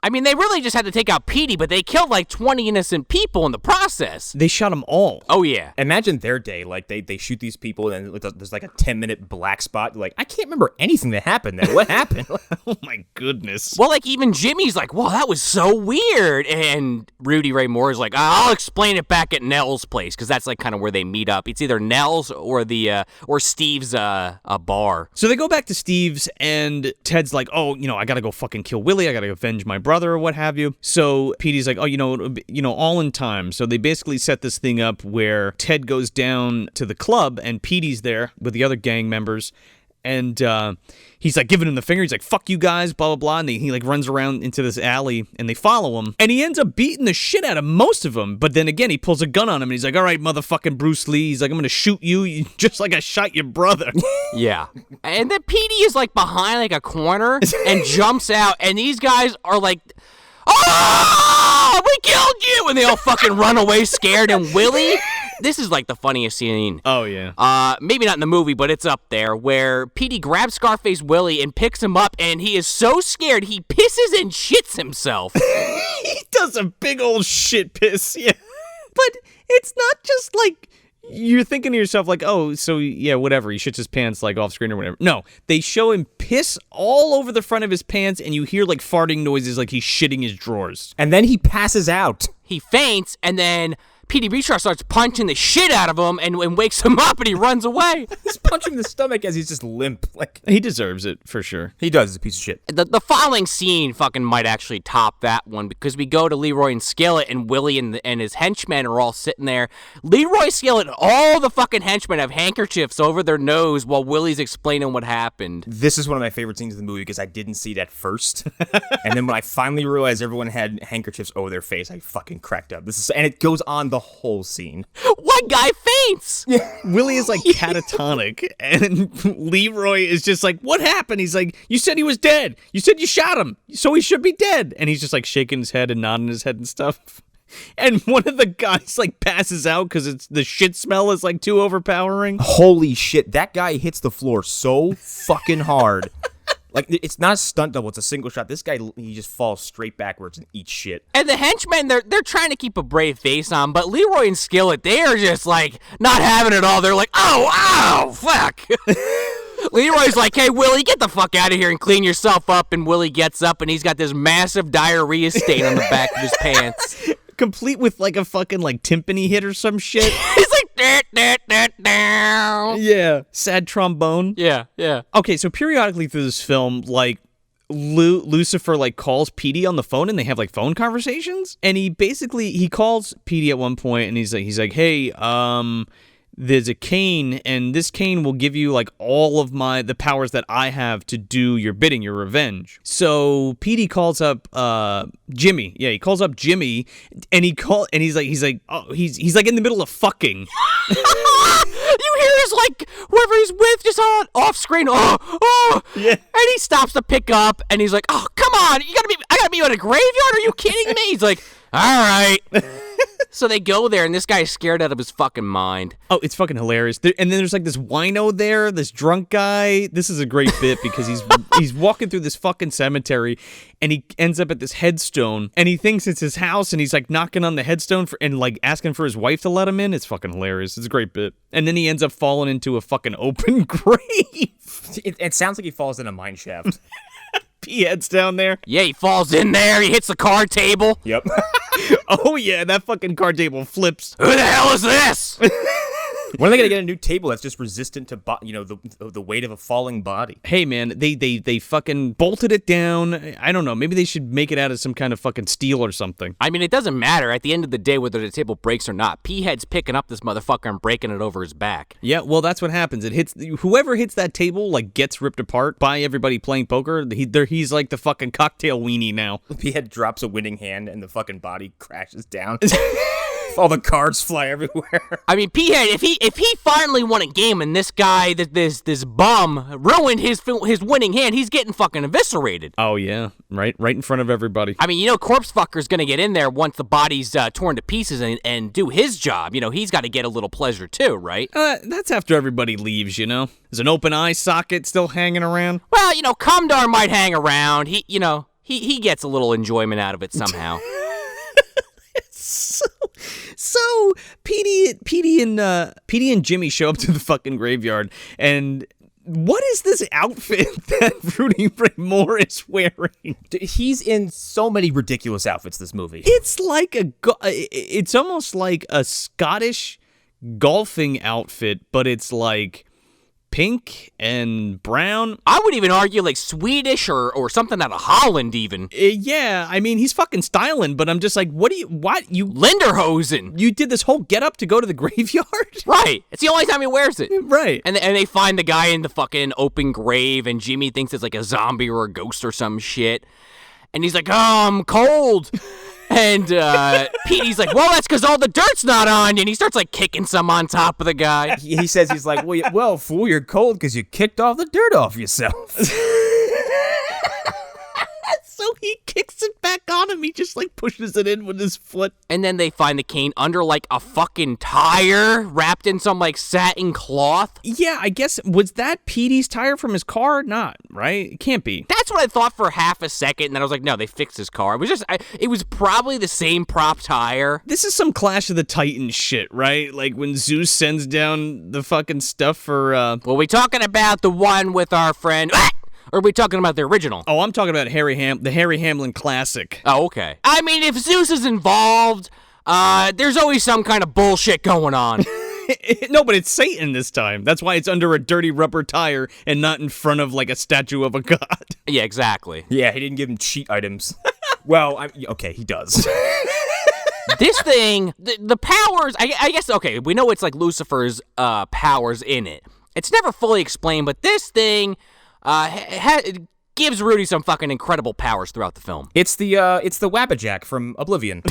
I mean, they really just had to take out Petey, but they killed like 20 innocent people in the process. They shot them all. Oh, yeah. Imagine their day. Like, they shoot these people, and then there's like a 10-minute black spot. You're like, I can't remember anything that happened then. What happened? Oh, my goodness. Well, like, even Jimmy's like, whoa, that was so weird. And Rudy Ray Moore is like, I'll explain it back at Nell's place, because that's like kind of where they meet up. It's either Nell's or or Steve's bar. So they go back to Steve's, and Ted's like, oh, I gotta go fucking kill Willie. I gotta avenge my brother or what have you. So Petey's like, oh, all in time. So they basically set this thing up where Ted goes down to the club, and Petey's there with the other gang members. And he's like giving him the finger. He's like, fuck you guys, blah, blah, blah. And he like runs around into this alley, and they follow him. And he ends up beating the shit out of most of them. But then again, he pulls a gun on him, and he's like, all right, motherfucking Bruce Lee. He's like, I'm going to shoot you just like I shot your brother. Yeah. And then Petey is like behind like a corner and jumps out. And these guys are like, oh, we killed you. And they all fucking run away scared. And Willie... This is like the funniest scene. Oh, yeah. Maybe not in the movie, but it's up there, where Petey grabs Scarface Willie and picks him up, and he is so scared he pisses and shits himself. He does a big old shit piss, yeah. But it's not just like you're thinking to yourself like, oh, so yeah, whatever. He shits his pants like off screen or whatever. No, they show him piss all over the front of his pants, and you hear like farting noises like he's shitting his drawers. And then he passes out. He faints, and then Petey Wheatstraw starts punching the shit out of him and wakes him up, and he runs away. He's punching the stomach as he's just limp. Like, he deserves it for sure. He does. He's a piece of shit. The following scene fucking might actually top that one, because we go to Leroy and Skillet, and Willie and his henchmen are all sitting there. Leroy, Skillet, and all the fucking henchmen have handkerchiefs over their nose while Willie's explaining what happened. This is one of my favorite scenes of the movie because I didn't see that first. And then when I finally realized everyone had handkerchiefs over their face, I fucking cracked up. And it goes on the whole scene. One guy faints. Willie is like catatonic, and Leroy is just like, what happened? He's like, you said he was dead. You said you shot him, so he should be dead. And he's just like shaking his head and nodding his head and stuff. And one of the guys like passes out because the shit smell is like too overpowering. Holy shit, that guy hits the floor so fucking hard. Like, it's not a stunt double, it's a single shot. This guy, he just falls straight backwards and eats shit. And the henchmen, they're trying to keep a brave face on, but Leroy and Skillet, they are just, like, not having it all. They're like, ow, fuck. Leroy's like, hey, Willie, get the fuck out of here and clean yourself up. And Willie gets up, and he's got this massive diarrhea stain on the back of his pants. Complete with, like, a fucking, like, timpani hit or some shit. He's like, down. Yeah. Sad trombone. Yeah. Okay, so periodically through this film, like, Lou Cipher, like, calls Petey on the phone, and they have, like, phone conversations. And he calls Petey at one point, and he's like, hey, there's a cane, and this cane will give you like all of the powers that I have to do your bidding, your revenge. So Petey calls up Jimmy. Yeah, he calls up Jimmy, and he's like, oh, he's like in the middle of fucking. You hear his like whoever he's with just on off screen. Oh, yeah. And he stops to pick up, and he's like, oh, come on, I gotta be at a graveyard. Are you kidding me? He's like, all right. So they go there, and this guy's scared out of his fucking mind. Oh, it's fucking hilarious. And then there's like this wino there, this drunk guy. This is a great bit because he's walking through this fucking cemetery, and he ends up at this headstone, and he thinks it's his house, and he's like knocking on the headstone and like asking for his wife to let him in. It's fucking hilarious. It's a great bit. And then he ends up falling into a fucking open grave. It sounds like he falls in a mine shaft. He heads down there. Yeah, he falls in there. He hits the card table. Yep. Oh, yeah, that fucking card table flips. Who the hell is this? When are they gonna get a new table that's just resistant to the weight of a falling body? Hey man, they fucking bolted it down. I don't know. Maybe they should make it out of some kind of fucking steel or something. I mean, it doesn't matter at the end of the day whether the table breaks or not. P-Head's picking up this motherfucker and breaking it over his back. Yeah, well, that's what happens. It hits whoever hits that table like gets ripped apart by everybody playing poker. He's like the fucking cocktail weenie now. P-Head drops a winning hand and the fucking body crashes down. All the cards fly everywhere. I mean, P-Head, if he finally won a game and this guy, this bum, ruined his winning hand, he's getting fucking eviscerated. Oh, yeah. Right in front of everybody. I mean, Corpse Fucker's going to get in there once the body's torn to pieces and do his job. He's got to get a little pleasure too, right? That's after everybody leaves, There's an open eye socket still hanging around. Well, Kumdar might hang around. he gets a little enjoyment out of it somehow. So Petey and Jimmy show up to the fucking graveyard, and what is this outfit that Rudy Ray Moore is wearing? He's in so many ridiculous outfits this movie. It's like it's almost like a Scottish golfing outfit, but it's like pink and brown. I would even argue like Swedish or something out of Holland even. Yeah, I mean, he's fucking styling, but I'm just like, what you Linderhosen. You did this whole get up to go to the graveyard? Right. It's the only time he wears it. Right. And they find the guy in the fucking open grave, and Jimmy thinks it's like a zombie or a ghost or some shit. And he's like, oh, I'm cold. And Petey's like, well, that's because all the dirt's not on you. And he starts like kicking some on top of the guy. He says, he's like, well, fool, you're cold because you kicked all the dirt off yourself. So he kicks it back on him. He just like pushes it in with his foot. And then they find the cane under like a fucking tire wrapped in some like satin cloth. Yeah, I guess, was that Petey's tire from his car? Not, right? It can't be. That's what I thought for half a second, and then I was like, no, they fixed his car. It was probably the same prop tire. This is some Clash of the Titans shit, right? Like when Zeus sends down the fucking stuff for, Well, we talking about the one with our friend... Or are we talking about the original? Oh, I'm talking about the Harry Hamlin classic. Oh, okay. I mean, if Zeus is involved, there's always some kind of bullshit going on. No, but it's Satan this time. That's why it's under a dirty rubber tire and not in front of like a statue of a god. Yeah, exactly. Yeah, he didn't give him cheat items. Well, okay, he does. This thing, the powers, I guess, okay, we know it's like Lucifer's powers in it. It's never fully explained, but this thing... it gives Rudy some fucking incredible powers throughout the film. It's the Wabbajack from Oblivion.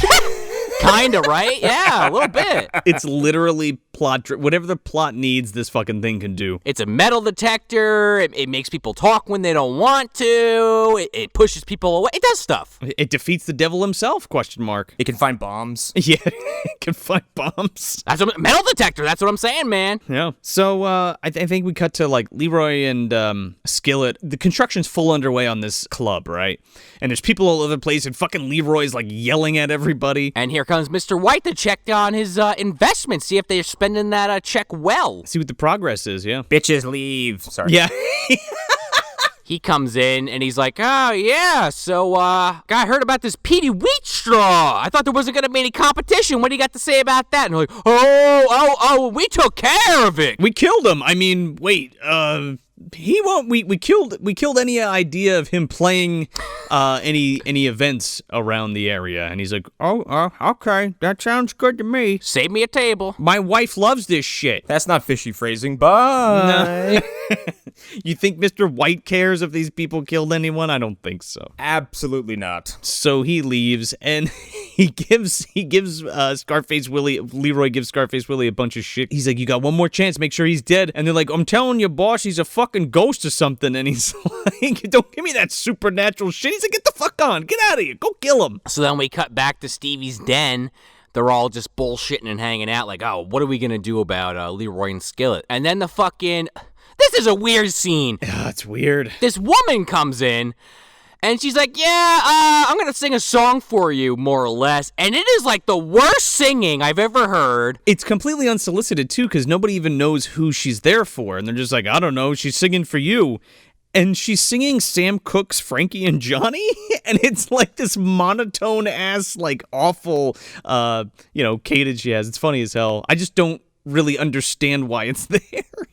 Kinda, right? Yeah, a little bit. It's literally whatever the plot needs, this fucking thing can do. It's a metal detector. It makes people talk when they don't want to. It pushes people away. It does stuff. It defeats the devil himself, question mark. It can find bombs. Yeah, it can find bombs. That's a metal detector. That's what I'm saying, man. Yeah. So I think we cut to like Leroy and Skillet. The construction's full underway on this club, right? And there's people all over the place, and fucking Leroy's like yelling at everybody. And here comes Mr. White to check on his investments, see if they're spending that check well. See what the progress is, yeah. Bitches leave. Sorry. Yeah. He comes in and he's like, oh, yeah, so, I heard about this Petey Wheatstraw. I thought there wasn't going to be any competition. What do you got to say about that? And they're like, oh, we took care of it. We killed him. I mean, wait, he won't. We killed any idea of him playing any events around the area. And he's like, oh, okay, that sounds good to me. Save me a table. My wife loves this shit. That's not fishy phrasing. Bye. No. You think Mr. White cares if these people killed anyone? I don't think so. Absolutely not. So he leaves, and he gives Scarface Willie. Leroy gives Scarface Willie a bunch of shit. He's like, you got one more chance, make sure he's dead. And they're like, I'm telling you, boss, he's a fucking ghost or something. And he's like, don't give me that supernatural shit. He's like, get the fuck on, get out of here, go kill him. So then we cut back to Stevie's den. They're all just bullshitting and hanging out like, oh, what are we gonna do about Leroy and Skillet? And then this is a weird scene. Yeah, it's weird. This woman comes in, and she's like, yeah, I'm going to sing a song for you, more or less. And it is like the worst singing I've ever heard. It's completely unsolicited, too, because nobody even knows who she's there for. And they're just like, I don't know, she's singing for you. And she's singing Sam Cooke's Frankie and Johnny. And it's like this monotone-ass, like, awful, cadence she has. It's funny as hell. I just don't really understand why it's there.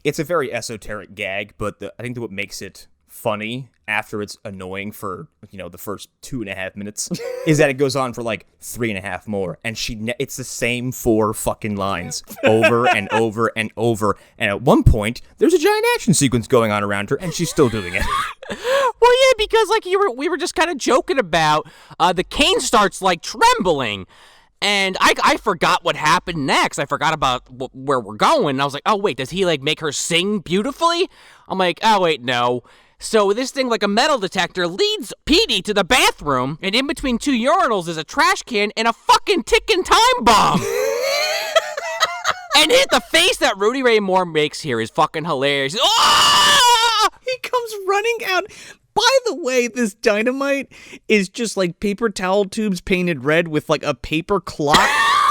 It's a very esoteric gag, but I think that what makes it funny after it's annoying for the first 2.5 minutes is that it goes on for like 3.5 more, and it's the same 4 fucking lines over and over and over, and at one point there's a giant action sequence going on around her, and she's still doing it. Well, yeah, because like we were just kind of joking about the cane starts like trembling. And I forgot what happened next. I forgot about where we're going. And I was like, oh, wait, does he, like, make her sing beautifully? I'm like, oh, wait, no. So this thing, like a metal detector, leads Petey to the bathroom. And in between 2 urinals is a trash can and a fucking ticking time bomb. And the face that Rudy Ray Moore makes here is fucking hilarious. Oh! He comes running out. By the way, this dynamite is just like paper towel tubes painted red with like a paper clock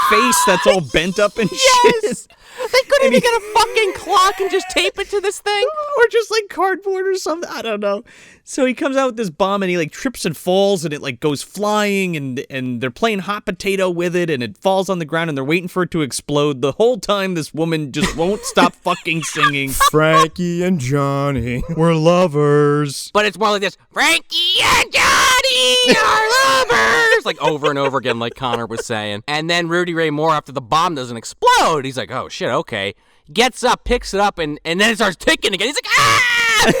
face that's all bent up and shit. They couldn't even get a fucking clock and just tape it to this thing? Or just like cardboard or something. I don't know. So he comes out with this bomb and he like trips and falls and it like goes flying and they're playing hot potato with it and it falls on the ground and they're waiting for it to explode. The whole time this woman just won't stop fucking singing. Frankie and Johnny were lovers. But it's more like this, Frankie and Johnny are lovers! Like over and over again, like Connor was saying. And then Rudy Ray Moore, after the bomb doesn't explode, he's like, oh shit, okay. Gets up, picks it up, and then it starts ticking again. He's like, ah!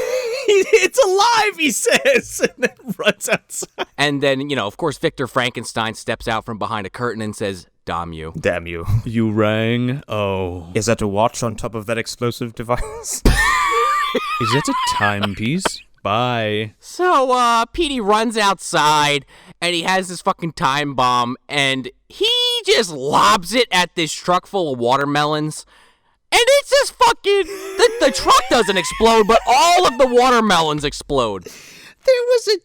It's alive, he says, and then runs outside. And then, of course, Victor Frankenstein steps out from behind a curtain and says, damn you. Damn you. You rang? Oh. Is that a watch on top of that explosive device? Is that a timepiece? Bye. So, Petey runs outside, and he has this fucking time bomb, and he just lobs it at this truck full of watermelons. And it's just fucking... The truck doesn't explode, but all of the watermelons explode.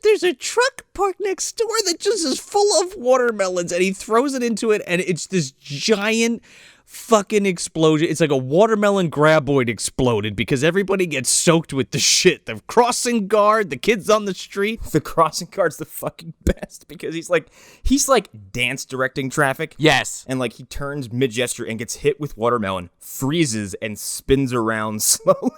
There's a truck parked next door that just is full of watermelons, and he throws it into it, and it's this giant fucking explosion. It's like a watermelon graboid exploded because everybody gets soaked with the shit. The crossing guard, the kids on the street. The crossing guard's the fucking best because he's like dance directing traffic. Yes. And like he turns mid-gesture and gets hit with watermelon, freezes, and spins around slowly.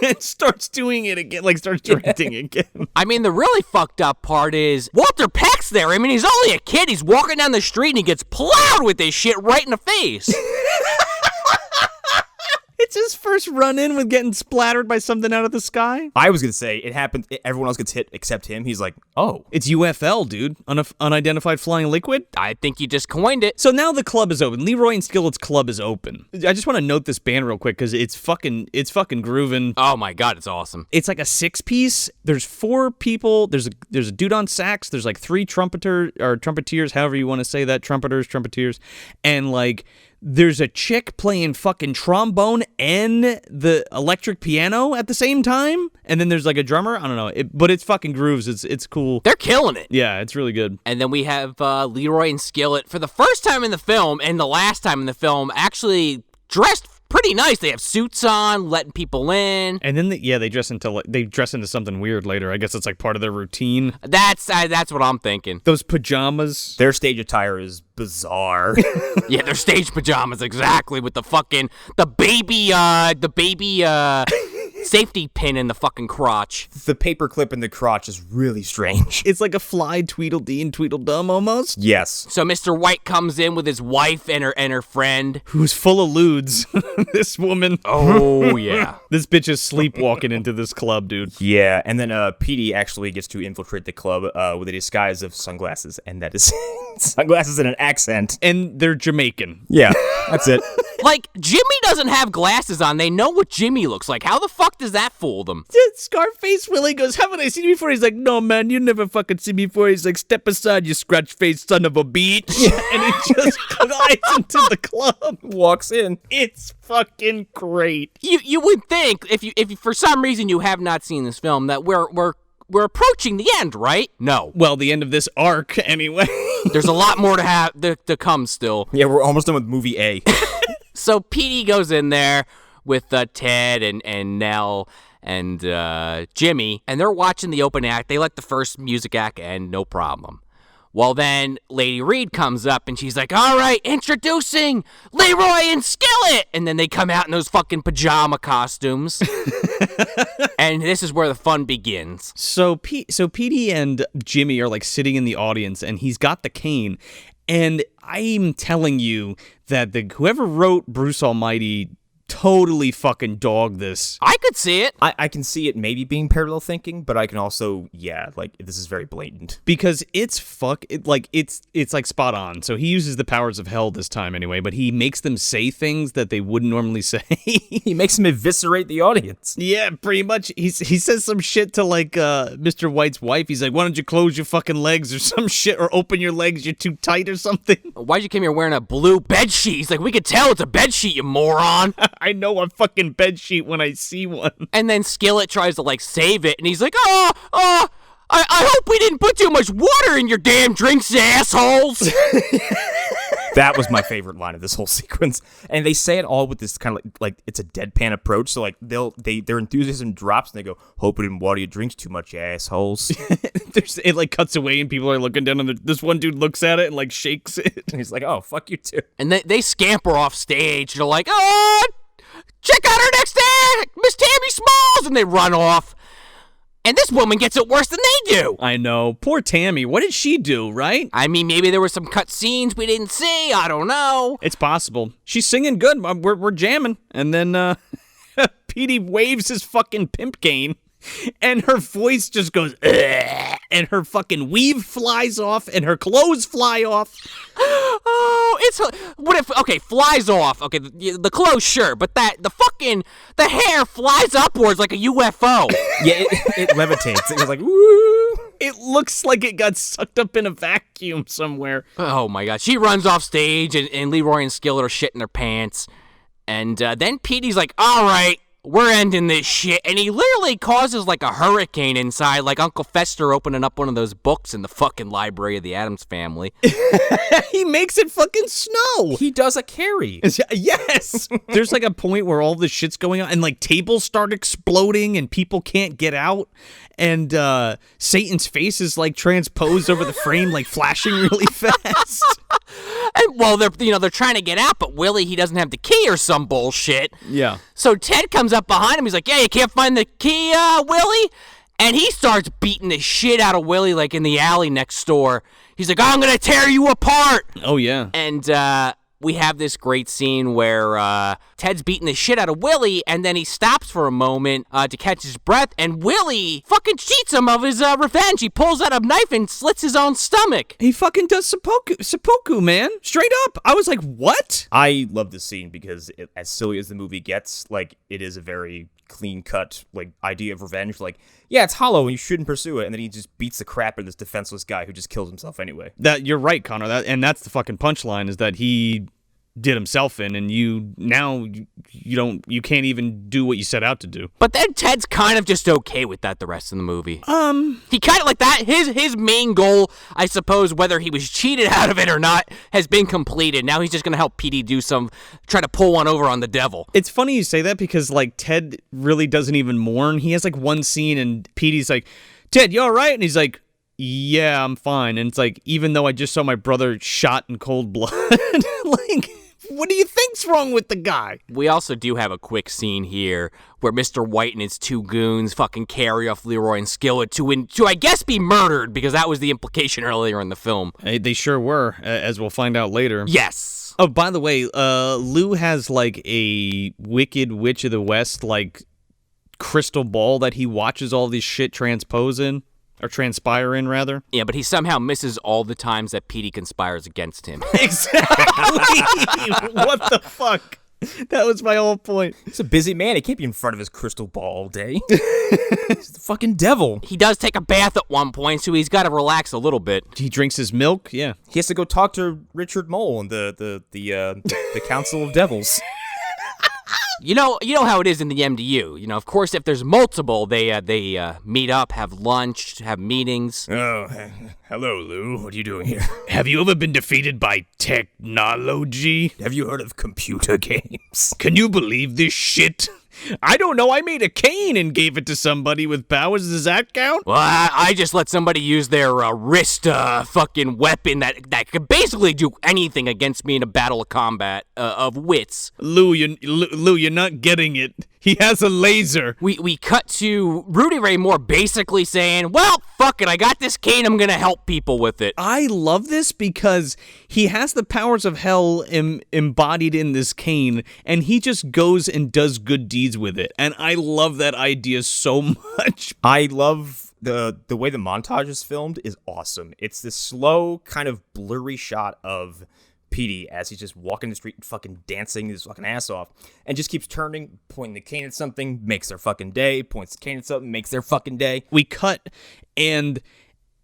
And starts doing it again, like starts directing again. I mean, the really fucked up part is Walter Peck's there. I mean, he's only a kid. He's walking down the street and he gets plowed with this shit right in the face. It's his first run-in with getting splattered by something out of the sky. I was going to say, it happened, everyone else gets hit except him. He's like, oh. It's UFL, dude. Unidentified flying liquid. I think you just coined it. So now the club is open. Leroy and Skillet's club is open. I just want to note this band real quick because it's fucking grooving. Oh my God, it's awesome. It's like a 6-piece. There's 4 people. There's a dude on sax. There's like 3 trumpeteers, however you want to say that, trumpeteers, and like there's a chick playing fucking trombone and the electric piano at the same time, and then there's like a drummer. I don't know, but it's fucking grooves. It's cool. They're killing it. Yeah, it's really good. And then we have Leroy and Skillet for the first time in the film and the last time in the film actually dressed pretty nice. They have suits on, letting people in. And then they dress into something weird later. I guess it's like part of their routine. That's what I'm thinking. Those pajamas. Their stage attire is bizarre. Yeah, their stage pajamas, exactly, with the baby safety pin in the fucking crotch. The paperclip in the crotch is really strange. It's like a fly Tweedledee and Tweedledum almost. Yes. So Mr. White comes in with his wife and her friend. Who's full of lewds. This woman. Oh, yeah. This bitch is sleepwalking into this club, dude. Yeah, and then Petey actually gets to infiltrate the club with a disguise of sunglasses, and that is sunglasses and an accent. And they're Jamaican. Yeah, that's it. Like, Jimmy doesn't have glasses on. They know what Jimmy looks like. How the fuck does that fool them? Scarface Willie goes, haven't I seen you before? He's like, no, man, you never fucking seen me before. He's like, step aside, you scratch-faced son of a bitch. And he just glides into the club. Walks in. It's fucking great. You would think, if you for some reason you have not seen this film, that we're approaching the end, right? No. Well, the end of this arc, anyway. There's a lot more to come still. Yeah, we're almost done with movie A. So Petey goes in there with Ted and Nell and Jimmy, and they're watching the open act. They let the first music act end, no problem. Well, then Lady Reed comes up, and she's like, all right, introducing Leroy and Skillet! And then they come out in those fucking pajama costumes. And this is where the fun begins. So Petey and Jimmy are like sitting in the audience, and he's got the cane. And I'm telling you that whoever wrote Bruce Almighty totally fucking dogged this. I could see it. I can see it maybe being parallel thinking, but I can also, this is very blatant. Because it's like spot on. So he uses the powers of hell this time anyway, but he makes them say things that they wouldn't normally say. He makes them eviscerate the audience. Yeah, pretty much. He says some shit to like Mr. White's wife. He's like, why don't you close your fucking legs or some shit, or open your legs, you're too tight or something. Why'd you come here wearing a blue bed sheet? He's like, we could tell it's a bed sheet, you moron. I know a fucking bedsheet when I see one. And then Skillet tries to, like, save it, and he's like, I hope we didn't put too much water in your damn drinks, you assholes. That was my favorite line of this whole sequence, and they say it all with this kind of like it's a deadpan approach. So like their enthusiasm drops, and they go, "Hope we didn't water your drinks too much, you assholes." It like cuts away, and people are looking down, and this one dude looks at it and like shakes it. And he's like, "Oh, fuck you too." And they scamper off stage. They're like, "Oh, check out our next act, Miss Tammy Smalls," and they run off. And this woman gets it worse than they do. I know. Poor Tammy. What did she do, right? I mean, maybe there were some cut scenes we didn't see. I don't know. It's possible. She's singing good. We're jamming. And then Petey waves his fucking pimp cane, and her voice just goes, "Ugh," and her fucking weave flies off, and her clothes fly off. Flies off. Okay, the clothes, sure, but the hair flies upwards like a UFO. Yeah, it levitates. It was like, woo. It looks like it got sucked up in a vacuum somewhere. Oh my god. She runs off stage, and Leroy and Skillet are shitting their pants. And then Petey's like, all right, we're ending this shit. And he literally causes like a hurricane inside, like Uncle Fester opening up one of those books in the fucking library of the Addams Family. He makes it fucking snow. He does a carry. Yes. There's like a point where all this shit's going on, and like tables start exploding, and people can't get out. And Satan's face is like transposed over the frame, like flashing really fast. And well, they're trying to get out, but Willie, he doesn't have the key or some bullshit. Yeah. So Ted comes up behind him. He's like, "Yeah, you can't find the key, Willie?" And he starts beating the shit out of Willie, like in the alley next door. He's like, "I'm gonna tear you apart." Oh yeah. And we have this great scene where Ted's beating the shit out of Willie, and then he stops for a moment to catch his breath, and Willie fucking cheats him of his revenge. He pulls out a knife and slits his own stomach. He fucking does seppuku, man. Straight up. I was like, what? I love this scene because as silly as the movie gets, like, it is a very clean-cut, like, idea of revenge. Like, yeah, it's hollow and you shouldn't pursue it, and then he just beats the crap out of this defenseless guy who just kills himself anyway. That you're right, Connor. And that's the fucking punchline, is that he did himself in, and you can't even do what you set out to do. But then Ted's kind of just okay with that the rest of the movie. He kind of like that. His main goal, I suppose, whether he was cheated out of it or not, has been completed. Now he's just gonna help Petey try to pull one over on the devil. It's funny you say that, because like Ted really doesn't even mourn. He has like one scene, and Petey's like, "Ted, you all right?" And he's like, "Yeah, I'm fine." And it's like, even though I just saw my brother shot in cold blood, like, what do you think's wrong with the guy? We also do have a quick scene here where Mr. White and his two goons fucking carry off Leroy and Skillet to I guess be murdered, because that was the implication earlier in the film. They sure were, as we'll find out later. Yes. Oh, by the way, Lou has like a Wicked Witch of the West like crystal ball that he watches all this shit transpose in. Or transpire in, rather. Yeah, but he somehow misses all the times that Petey conspires against him. Exactly! What the fuck? That was my whole point. He's a busy man. He can't be in front of his crystal ball all day. He's the fucking devil. He does take a bath at one point, so he's got to relax a little bit. He drinks his milk, yeah. He has to go talk to Richard Moll and the Council of Devils. You know how it is in the MDU. Of course, if there's multiple, they meet up, have lunch, have meetings. Oh, hello, Lou. What are you doing here? Have you ever been defeated by technology? Have you heard of computer games? Can you believe this shit? I don't know. I made a cane and gave it to somebody with powers. Does that count? Well, I just let somebody use their wrist fucking weapon that could basically do anything against me in a battle of combat of wits. Lou, you're not getting it. He has a laser. We cut to Rudy Ray Moore basically saying, well, fuck it, I got this cane, I'm gonna help people with it. I love this because he has the powers of hell embodied in this cane, and he just goes and does good deeds with it. And I love that idea so much. I love the way the montage is filmed is awesome. It's this slow, kind of blurry shot of Petey as he's just walking the street and fucking dancing his fucking ass off, and just keeps turning, pointing the cane at something, makes their fucking day, points the cane at something, makes their fucking day. We cut, and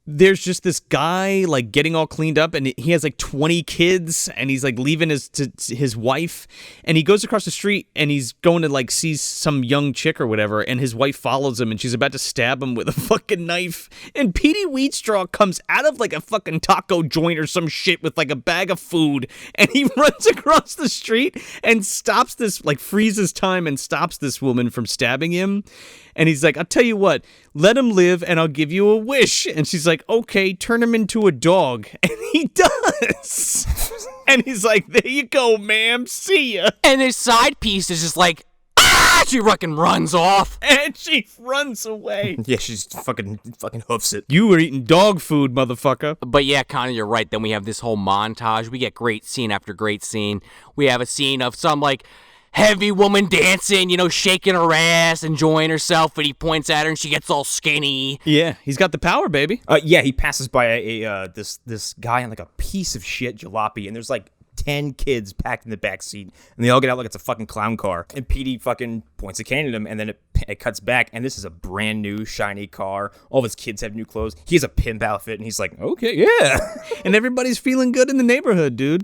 there's just this guy like getting all cleaned up, and he has like 20 kids, and he's like leaving his wife, and he goes across the street and he's going to like see some young chick or whatever, and his wife follows him and she's about to stab him with a fucking knife, and Petey Wheatstraw comes out of like a fucking taco joint or some shit with like a bag of food, and he runs across the street and stops this, like freezes time and stops this woman from stabbing him. And he's like, I'll tell you what, let him live and I'll give you a wish. And she's like, okay, turn him into a dog. And he does. And he's like, there you go, ma'am. See ya. And his side piece is just like, ah! She fucking runs off. And she runs away. Yeah, she's fucking hoofs it. You were eating dog food, motherfucker. But yeah, Connor, you're right. Then we have this whole montage. We get great scene after great scene. We have a scene of some like heavy woman dancing, you know, shaking her ass, enjoying herself, and he points at her and she gets all skinny. Yeah, he's got the power, baby. Yeah, he passes by this guy on like a piece of shit jalopy, and there's like 10 kids packed in the back seat, and they all get out like it's a fucking clown car. And Petey fucking points a cane at him, and then it cuts back, and this is a brand new shiny car. All of his kids have new clothes. He has a pimp outfit, and he's like, okay, yeah. And everybody's feeling good in the neighborhood, dude.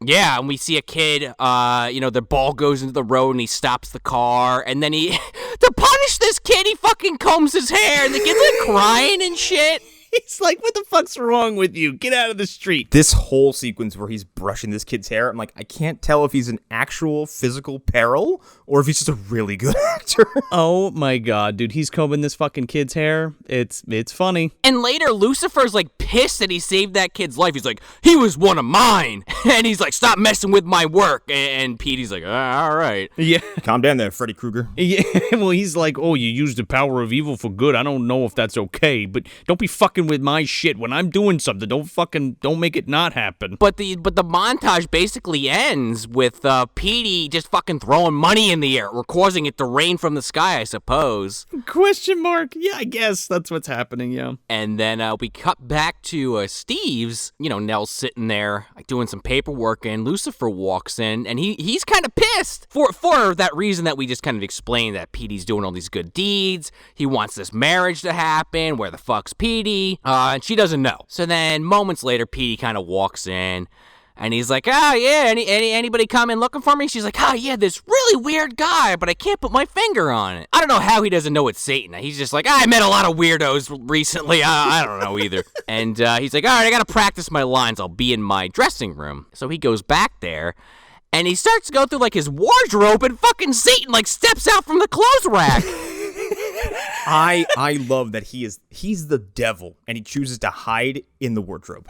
Yeah, and we see a kid, you know, the ball goes into the road, and he stops the car, and then to punish this kid, he fucking combs his hair, and the kid's like crying and shit. He's like, what the fuck's wrong with you? Get out of the street. This whole sequence where he's brushing this kid's hair, I'm like, I can't tell if he's an actual physical peril or if he's just a really good actor. Oh my god, dude, he's combing this fucking kid's hair. It's funny. And later, Lucifer's like pissed that he saved that kid's life. He's like, he was one of mine. And he's like, stop messing with my work. And Petey's like, all right. Yeah. Calm down there, Freddy Krueger. Yeah, well, he's like, oh, you used the power of evil for good. I don't know if that's okay, but don't be fucking with my shit when I'm doing something. Don't make it not happen. But the montage basically ends with Petey just fucking throwing money in the air, or causing it to rain from the sky, I suppose. Question mark? Yeah, I guess that's what's happening, yeah. And then we cut back to Steve's. You know, Nell's sitting there like doing some paperwork, and Lucifer walks in, and he's kind of pissed for that reason that we just kind of explained, that Petey's doing all these good deeds. He wants this marriage to happen. Where the fuck's Petey? And she doesn't know. So then moments later, Petey kind of walks in, and he's like, oh, yeah, anybody come in looking for me? She's like, oh, yeah, this really weird guy, but I can't put my finger on it. I don't know how he doesn't know it's Satan. He's just like, I met a lot of weirdos recently. I don't know either. And he's like, all right, I got to practice my lines. I'll be in my dressing room. So he goes back there, and he starts to go through, like, his wardrobe, and fucking Satan, like, steps out from the clothes rack. I love that he's the devil, and he chooses to hide in the wardrobe.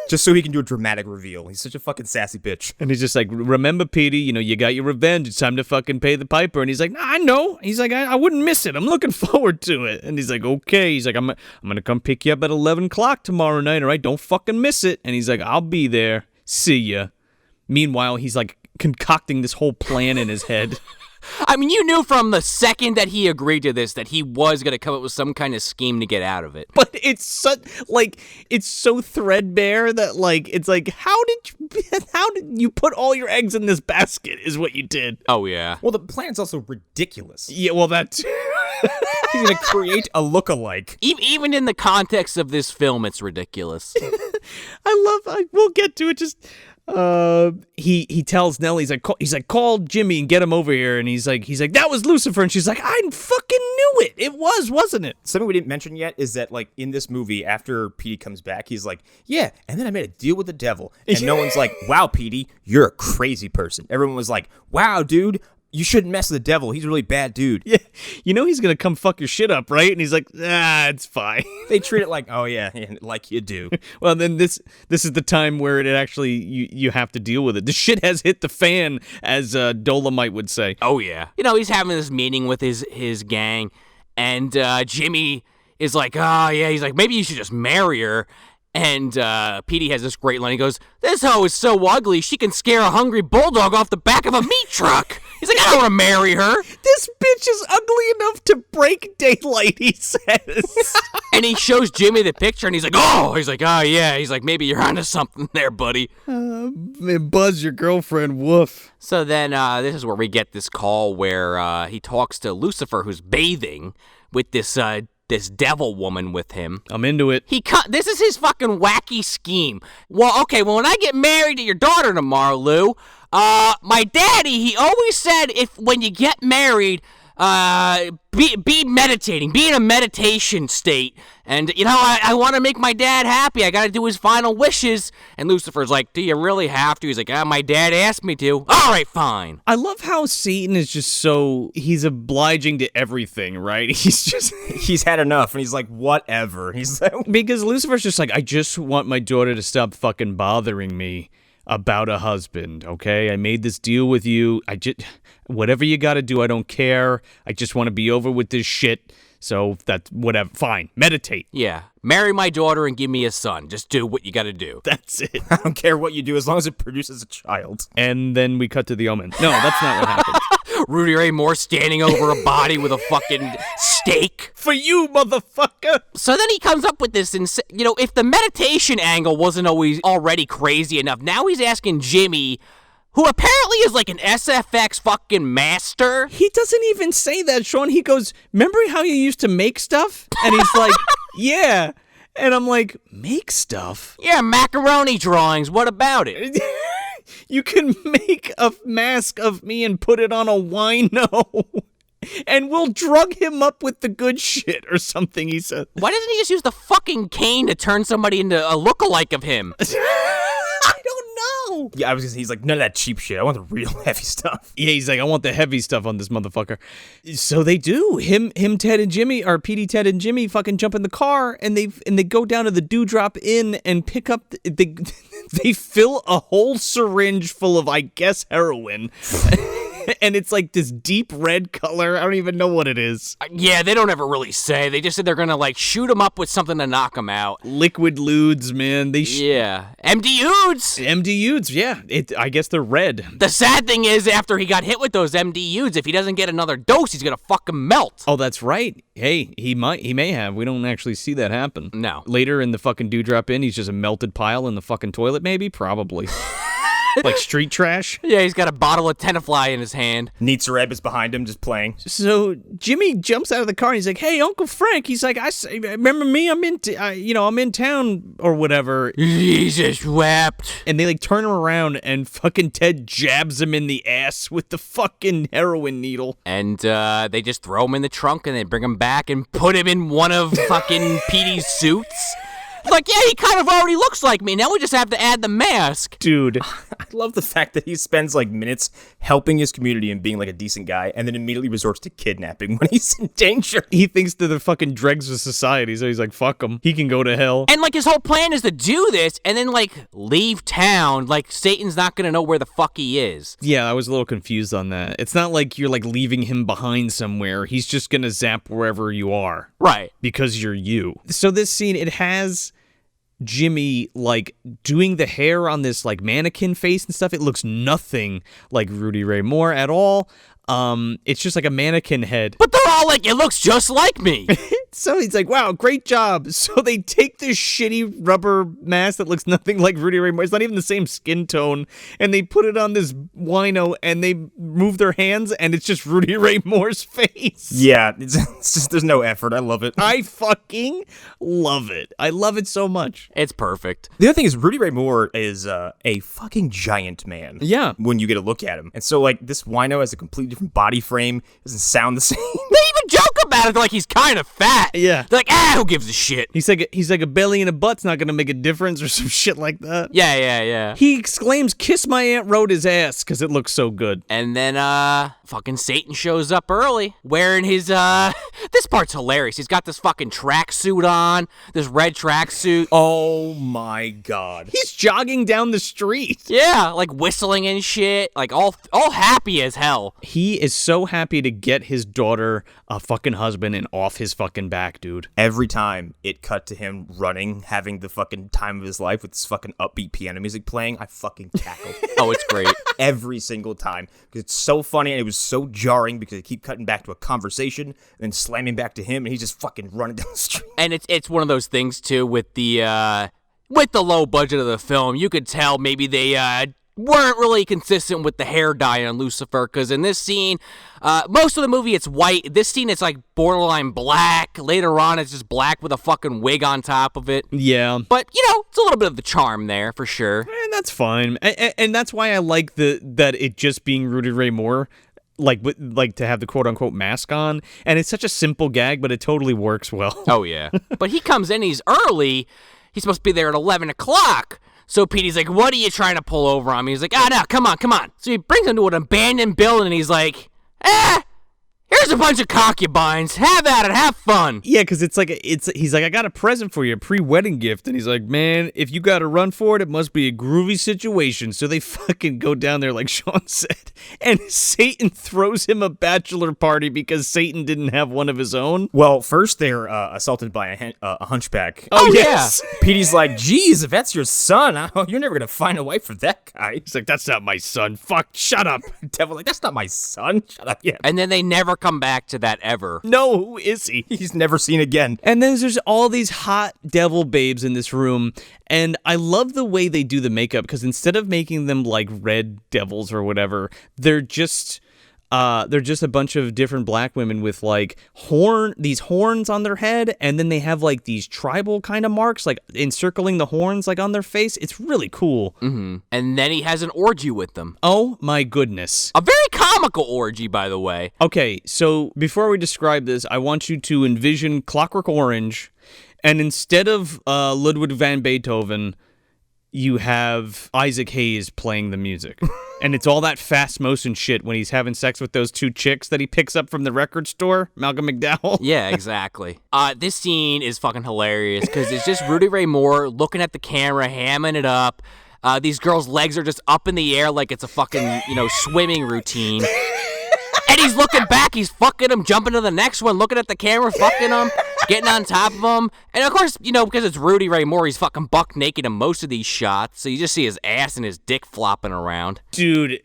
Just so he can do a dramatic reveal. He's such a fucking sassy bitch. And he's just like, remember, Petey, you know, you got your revenge. It's time to fucking pay the piper. And he's like, nah, I know. He's like, I wouldn't miss it. I'm looking forward to it. And he's like, okay. He's like, I'm going to come pick you up at 11 o'clock tomorrow night, all right? Don't fucking miss it. And he's like, I'll be there. See ya. Meanwhile, he's like concocting this whole plan in his head. I mean, you knew from the second that he agreed to this that he was going to come up with some kind of scheme to get out of it. But it's so threadbare that like it's like how did you put all your eggs in this basket is what you did. Oh yeah. Well, the plan's also ridiculous. Yeah, well that's he's going to create a lookalike. Even in the context of this film, it's ridiculous. We'll get to it. Just he tells Nellie, he's like call Jimmy and get him over here, and he's like that was Lucifer, and she's like, I fucking knew it wasn't it? Something we didn't mention yet is that like in this movie, after Petey comes back, he's like, yeah, and then I made a deal with the devil, and no one's like, wow, Petey, you're a crazy person. Everyone was like, wow, dude, you shouldn't mess with the devil. He's a really bad dude. Yeah, you know he's gonna come fuck your shit up, right? And he's like, it's fine. They treat it like, oh yeah, like you do. Well, then this is the time where it actually you have to deal with it. The shit has hit the fan, as Dolemite would say. Oh yeah. You know, he's having this meeting with his gang, and Jimmy is like, oh yeah, he's like, maybe you should just marry her. And Petey has this great line. He goes, this hoe is so ugly, she can scare a hungry bulldog off the back of a meat truck. He's like, I don't want to marry her. This bitch is ugly enough to break daylight, he says. And he shows Jimmy the picture, and he's like, oh, yeah. He's like, maybe you're onto something there, buddy. Buzz, your girlfriend, woof. So then this is where we get this call where he talks to Lucifer, who's bathing with this this devil woman with him. I'm into it. This is his fucking wacky scheme. Well, when I get married to your daughter tomorrow, Lou, my daddy, he always said when you get married, be meditating, be in a meditation state. And, I want to make my dad happy. I got to do his final wishes. And Lucifer's like, do you really have to? He's like, my dad asked me to. All right, fine. I love how Satan is just he's obliging to everything, right? He's had enough, and he's like, whatever. He's like, because Lucifer's just like, I just want my daughter to stop fucking bothering me about a husband, okay? I made this deal with you. Whatever you got to do, I don't care. I just want to be over with this shit. So that's whatever. Fine. Meditate. Yeah. Marry my daughter and give me a son. Just do what you got to do. That's it. I don't care what you do as long as it produces a child. And then we cut to the Omen. No, that's not what happened. Rudy Ray Moore standing over a body with a fucking stake. For you, motherfucker. So then he comes up with this, if the meditation angle wasn't already crazy enough, now he's asking Jimmy, who apparently is like an SFX fucking master. He doesn't even say that, Sean. He goes, remember how you used to make stuff? And he's like, yeah. And I'm like, make stuff? Yeah, macaroni drawings. What about it? You can make a mask of me and put it on a wino. And we'll drug him up with the good shit or something, he said. Why doesn't he just use the fucking cane to turn somebody into a lookalike of him? I don't know. Yeah, he's like, none of that cheap shit. I want the real heavy stuff. Yeah, he's like, I want the heavy stuff on this motherfucker. So they do. Him, Ted, and Jimmy, or Petey, Ted, and Jimmy fucking jump in the car, and they go down to the Dewdrop Inn and pick up, they fill a whole syringe full of, I guess, heroin. And it's like this deep red color. I don't even know what it is. Yeah, they don't ever really say. They just said they're gonna shoot him up with something to knock him out. Liquid ludes, man. Yeah, MDUs. MDUs, yeah. I guess they're red. The sad thing is, after he got hit with those MDUs, if he doesn't get another dose, he's gonna fucking melt. Oh, that's right. Hey, he may have. We don't actually see that happen. No. Later in the fucking Dewdrop Inn, he's just a melted pile in the fucking toilet, maybe? Probably. Like street trash? Yeah, he's got a bottle of Tenafly in his hand. Nitzareb is behind him, just playing. So Jimmy jumps out of the car and he's like, "Hey, Uncle Frank." He's like, remember me? I'm in town or whatever." Jesus wept. And they turn him around and fucking Ted jabs him in the ass with the fucking heroin needle. And they just throw him in the trunk and they bring him back and put him in one of fucking Petey's suits. Like, yeah, he kind of already looks like me. Now we just have to add the mask. Dude. I love the fact that he spends minutes helping his community and being a decent guy, and then immediately resorts to kidnapping when he's in danger. He thinks they're the fucking dregs of society, so he's like, fuck him. He can go to hell. And his whole plan is to do this and then leave town. Satan's not going to know where the fuck he is. Yeah, I was a little confused on that. It's not like you're leaving him behind somewhere. He's just going to zap wherever you are. Right. Because you're you. So this scene, it has Jimmy doing the hair on this mannequin face and stuff. It looks nothing like Rudy Ray Moore at all. It's just a mannequin head. But they're all it looks just like me. So he's like, wow, great job. So they take this shitty rubber mask that looks nothing like Rudy Ray Moore. It's not even the same skin tone. And they put it on this wino and they move their hands and it's just Rudy Ray Moore's face. Yeah, it's just, there's no effort. I love it. I fucking love it. I love it so much. It's perfect. The other thing is Rudy Ray Moore is a fucking giant man. Yeah. When you get a look at him. And so this wino has a completely different body frame. Doesn't sound the same. They even joke about it. They're he's kind of fat. Yeah. They're who gives a shit? He's like a belly and a butt's not gonna make a difference or some shit like that. Yeah. He exclaims, "Kiss my Aunt Rhoda's ass," because it looks so good. And then fucking Satan shows up early wearing his this part's hilarious. He's got this fucking tracksuit on, this red tracksuit. Oh my god. He's jogging down the street. Yeah, whistling and shit, all happy as hell. He is so happy to get his daughter a fucking husband and off his fucking back, dude. Every time it cut to him running, having the fucking time of his life with this fucking upbeat piano music playing, I fucking cackled. Oh, it's great. Every single time. Because it's so funny and it was so jarring because they keep cutting back to a conversation and then slamming back to him and he's just fucking running down the street. And it's one of those things, too, with the low budget of the film. You could tell maybe they weren't really consistent with the hair dye on Lou Cipher, because in this scene, most of the movie it's white. This scene it's like borderline black. Later on it's just black with a fucking wig on top of it. Yeah. But, it's a little bit of the charm there, for sure. And that's fine. And that's why I like that it just being Rudy Ray Moore, like to have the quote-unquote mask on. And it's such a simple gag, but it totally works well. Oh, yeah. But he comes in, he's early. He's supposed to be there at 11 o'clock. So Petey's like, what are you trying to pull over on me? He's like, no, come on. So he brings him to an abandoned building, and he's like, here's a bunch of concubines. Have at it. Have fun. Yeah, because he's like, I got a present for you, a pre-wedding gift. And he's like, man, if you got to run for it must be a groovy situation. So they fucking go down there like Sean said. And Satan throws him a bachelor party because Satan didn't have one of his own. Well, first they're assaulted by a hunchback. Oh, yes. Yeah. Petey's like, geez, if that's your son, you're never going to find a wife for that guy. He's like, that's not my son. Fuck, shut up. Devil like, that's not my son. Shut up. Yeah. And then they never come back to that ever. No, who is he? He's never seen again. And then there's all these hot devil babes in this room. And I love the way they do the makeup, because instead of making them like red devils or whatever, they're just a bunch of different black women with like these horns on their head, and then they have like these tribal kind of marks like encircling the horns like on their face. It's really cool. Mm-hmm. And then he has an orgy with them. Oh my goodness. A very comical orgy, by the way. Okay, so before we describe this, I want you to envision Clockwork Orange, and instead of Ludwig van Beethoven, you have Isaac Hayes playing the music. And it's all that fast motion shit when he's having sex with those two chicks that he picks up from the record store, Malcolm McDowell. Yeah, exactly. This scene is fucking hilarious because it's just Rudy Ray Moore looking at the camera, hamming it up. These girls' legs are just up in the air like it's a fucking, swimming routine. And he's looking back, he's fucking them, jumping to the next one, looking at the camera, fucking them, getting on top of them. And of course, because it's Rudy Ray Moore, he's fucking buck naked in most of these shots. So you just see his ass and his dick flopping around. Dude,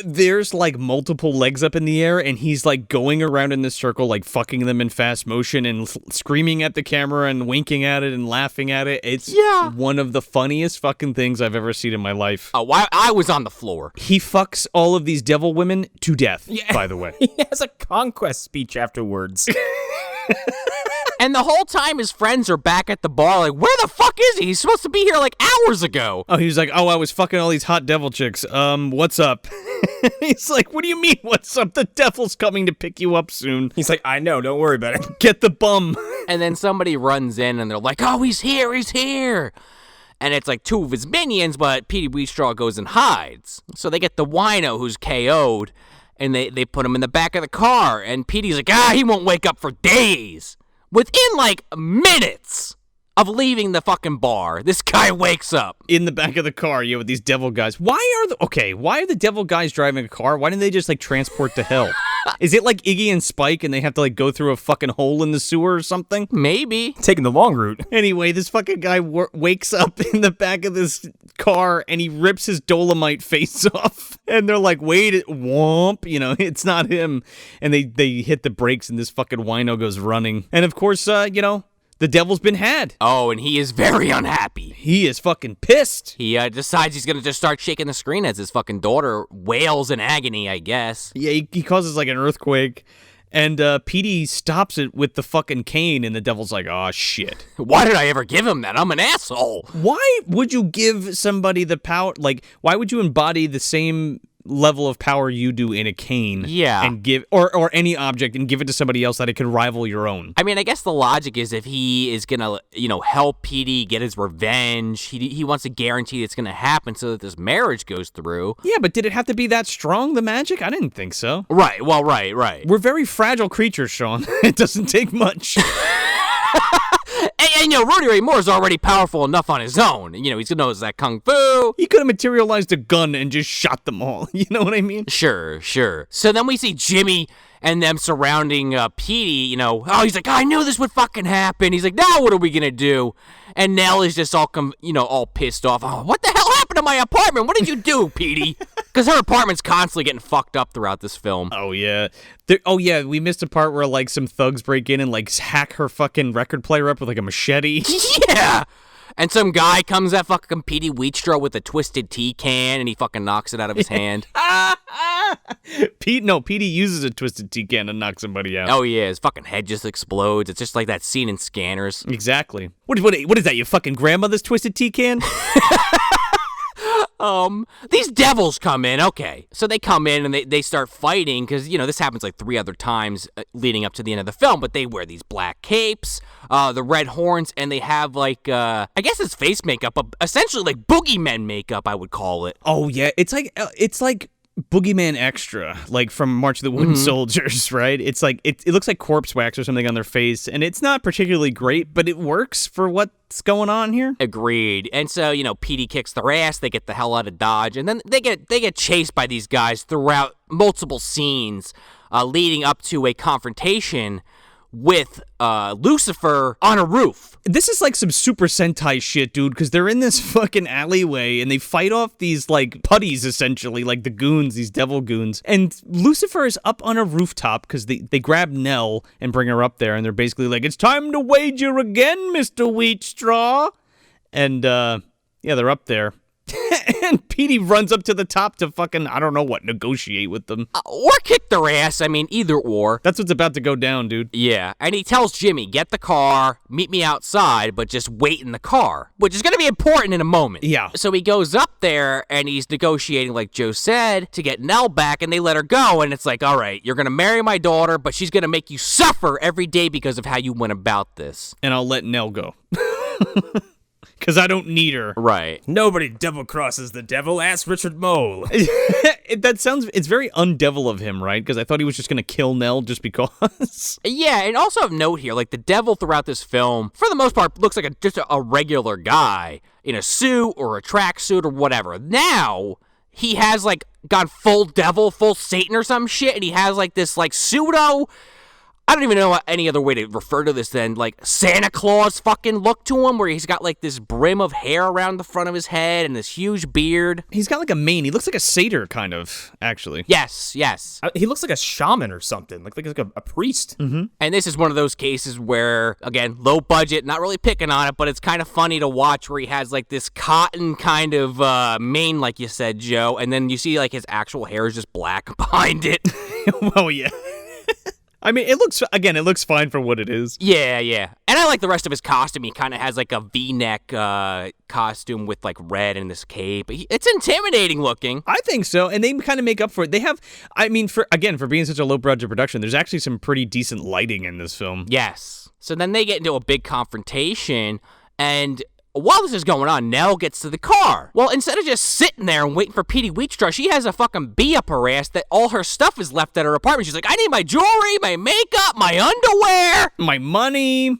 there's like multiple legs up in the air, and he's like going around in this circle, like fucking them in fast motion and screaming at the camera and winking at it and laughing at it. It's one of the funniest fucking things I've ever seen in my life. Oh, I was on the floor. He fucks all of these devil women to death, by the way. He has a conquest speech afterwards. And the whole time his friends are back at the bar like, where the fuck is he? He's supposed to be here like hours ago. Oh, he was like, I was fucking all these hot devil chicks. What's up? He's like, what do you mean, what's up? The devil's coming to pick you up soon. He's like, I know, don't worry about it. Get the bum. And then somebody runs in and they're like, oh, he's here. And it's like two of his minions, but Petey Wheatstraw goes and hides. So they get the wino who's KO'd, and they put him in the back of the car. And Petey's like, he won't wake up for days. Within like minutes of leaving the fucking bar, this guy wakes up. In the back of the car, with these devil guys. Why are the devil guys driving a car? Why didn't they just like transport to hell? Is it like Iggy and Spike and they have to like go through a fucking hole in the sewer or something? Maybe. Taking the long route. Anyway, this fucking guy wakes up in the back of this car and he rips his Dolemite face off. And they're like, wait, womp, it's not him. And they hit the brakes and this fucking wino goes running. And of course, the devil's been had. Oh, and he is very unhappy. He is fucking pissed. He decides he's going to just start shaking the screen as his fucking daughter wails in agony, I guess. Yeah, he causes like an earthquake. And Petey stops it with the fucking cane, and the devil's like, oh, shit. Why did I ever give him that? I'm an asshole. Why would you give somebody the power? Like, why would you embody the same level of power you do in a cane? Yeah. And give, or any object, and give it to somebody else that it can rival your own? I mean, I guess the logic is if he is going to, help Petey get his revenge, he wants to guarantee it's going to happen so that this marriage goes through. Yeah, but did it have to be that strong, the magic? I didn't think so. Right, well, right. We're very fragile creatures, Sean. It doesn't take much. And Rudy Ray Moore's already powerful enough on his own. He knows that kung fu. He could have materialized a gun and just shot them all. You know what I mean? Sure. So then we see Jimmy and them surrounding Petey, he's like, I knew this would fucking happen. He's like, now what are we going to do? And Nell is just all, all pissed off. Oh, what the hell happened to my apartment? What did you do, Petey? Because her apartment's constantly getting fucked up throughout this film. Oh, yeah. We missed a part where, like, some thugs break in and, like, hack her fucking record player up with, like, a machete. Yeah. And some guy comes at fucking Petey Wheatstraw with a twisted tea can, and he fucking knocks it out of his hand. Petey uses a twisted tea can to knock somebody out. Oh, yeah, his fucking head just explodes. It's just like that scene in Scanners. Exactly. What is that, your fucking grandmother's twisted tea can? These devils come in, okay. So they come in and they start fighting, because, this happens like 3 other times leading up to the end of the film, but they wear these black capes, the red horns, and they have like, I guess it's face makeup, but essentially like boogeyman makeup, I would call it. Oh, yeah. It's like Boogeyman Extra, like from March of the Wooden Soldiers, right? It's like, it looks like corpse wax or something on their face, and it's not particularly great, but it works for what's going on here. Agreed. And so, Petey kicks their ass, they get the hell out of Dodge, and then they get chased by these guys throughout multiple scenes, leading up to a confrontation with Lou Cipher on a roof. This is like some Super Sentai shit, dude, because they're in this fucking alleyway and they fight off these like putties, essentially, like the goons, these devil goons. And Lou Cipher is up on a rooftop because they grab Nell and bring her up there, and they're basically like, "It's time to wager again, Mr. Wheatstraw." And yeah, they're up there. And Petey runs up to the top to fucking, I don't know what, negotiate with them. Or kick their ass. I mean, either or. That's what's about to go down, dude. Yeah. And he tells Jimmy, get the car, meet me outside, but just wait in the car, which is going to be important in a moment. Yeah. So he goes up there and he's negotiating, like Joe said, to get Nell back, and they let her go. And it's like, all right, you're going to marry my daughter, but she's going to make you suffer every day because of how you went about this. And I'll let Nell go. Because I don't need her. Right. Nobody double-crosses the devil. Ask Richard Moll. It's very undevil of him, right? Because I thought he was just going to kill Nell just because. Yeah, and also of note here, like the devil throughout this film, for the most part, looks like just a regular guy in a suit or a tracksuit or whatever. Now, he has like gone full devil, full Satan or some shit, and he has like this like pseudo... I don't even know any other way to refer to this than, like, Santa Claus fucking look to him, where he's got, like, this brim of hair around the front of his head and this huge beard. He's got, like, a mane. He looks like a satyr, kind of, actually. Yes. He looks like a shaman or something, like a priest. Mm-hmm. And this is one of those cases where, again, low budget, not really picking on it, but it's kind of funny to watch, where he has, like, this cotton kind of mane, like you said, Joe, and then you see, like, his actual hair is just black behind it. Oh, yeah. I mean, it looks fine for what it is. Yeah. And I like the rest of his costume. He kind of has like a V-neck costume with like red and this cape. It's intimidating looking. I think so, and they kind of make up for it. They have, I mean, for being such a low-budget production, there's actually some pretty decent lighting in this film. Yes. So then they get into a big confrontation, and while this is going on, Nell gets to the car. Well, instead of just sitting there and waiting for Petey Wheatstraw, she has a fucking bee up her ass that all her stuff is left at her apartment. She's like, I need my jewelry, my makeup, my underwear, my money.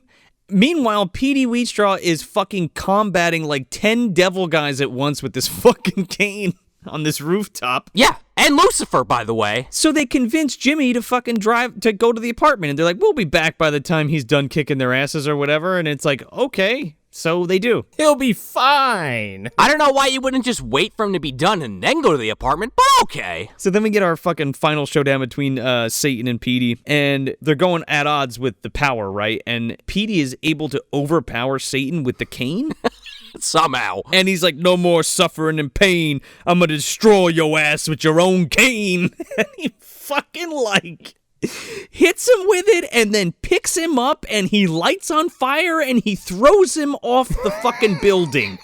Meanwhile, Petey Wheatstraw is fucking combating like 10 devil guys at once with this fucking cane on this rooftop. Yeah, and Lou Cipher, by the way. So they convince Jimmy to fucking drive to go to the apartment, and they're like, we'll be back by the time he's done kicking their asses or whatever, and it's like, okay. So they do. He'll be fine. I don't know why you wouldn't just wait for him to be done and then go to the apartment, but okay. So then we get our fucking final showdown between Satan and Petey, and they're going at odds with the power, right? And Petey is able to overpower Satan with the cane. Somehow. And he's like, no more suffering and pain. I'm gonna destroy your ass with your own cane. And he fucking like... hits him with it and then picks him up and he lights on fire and he throws him off the fucking building.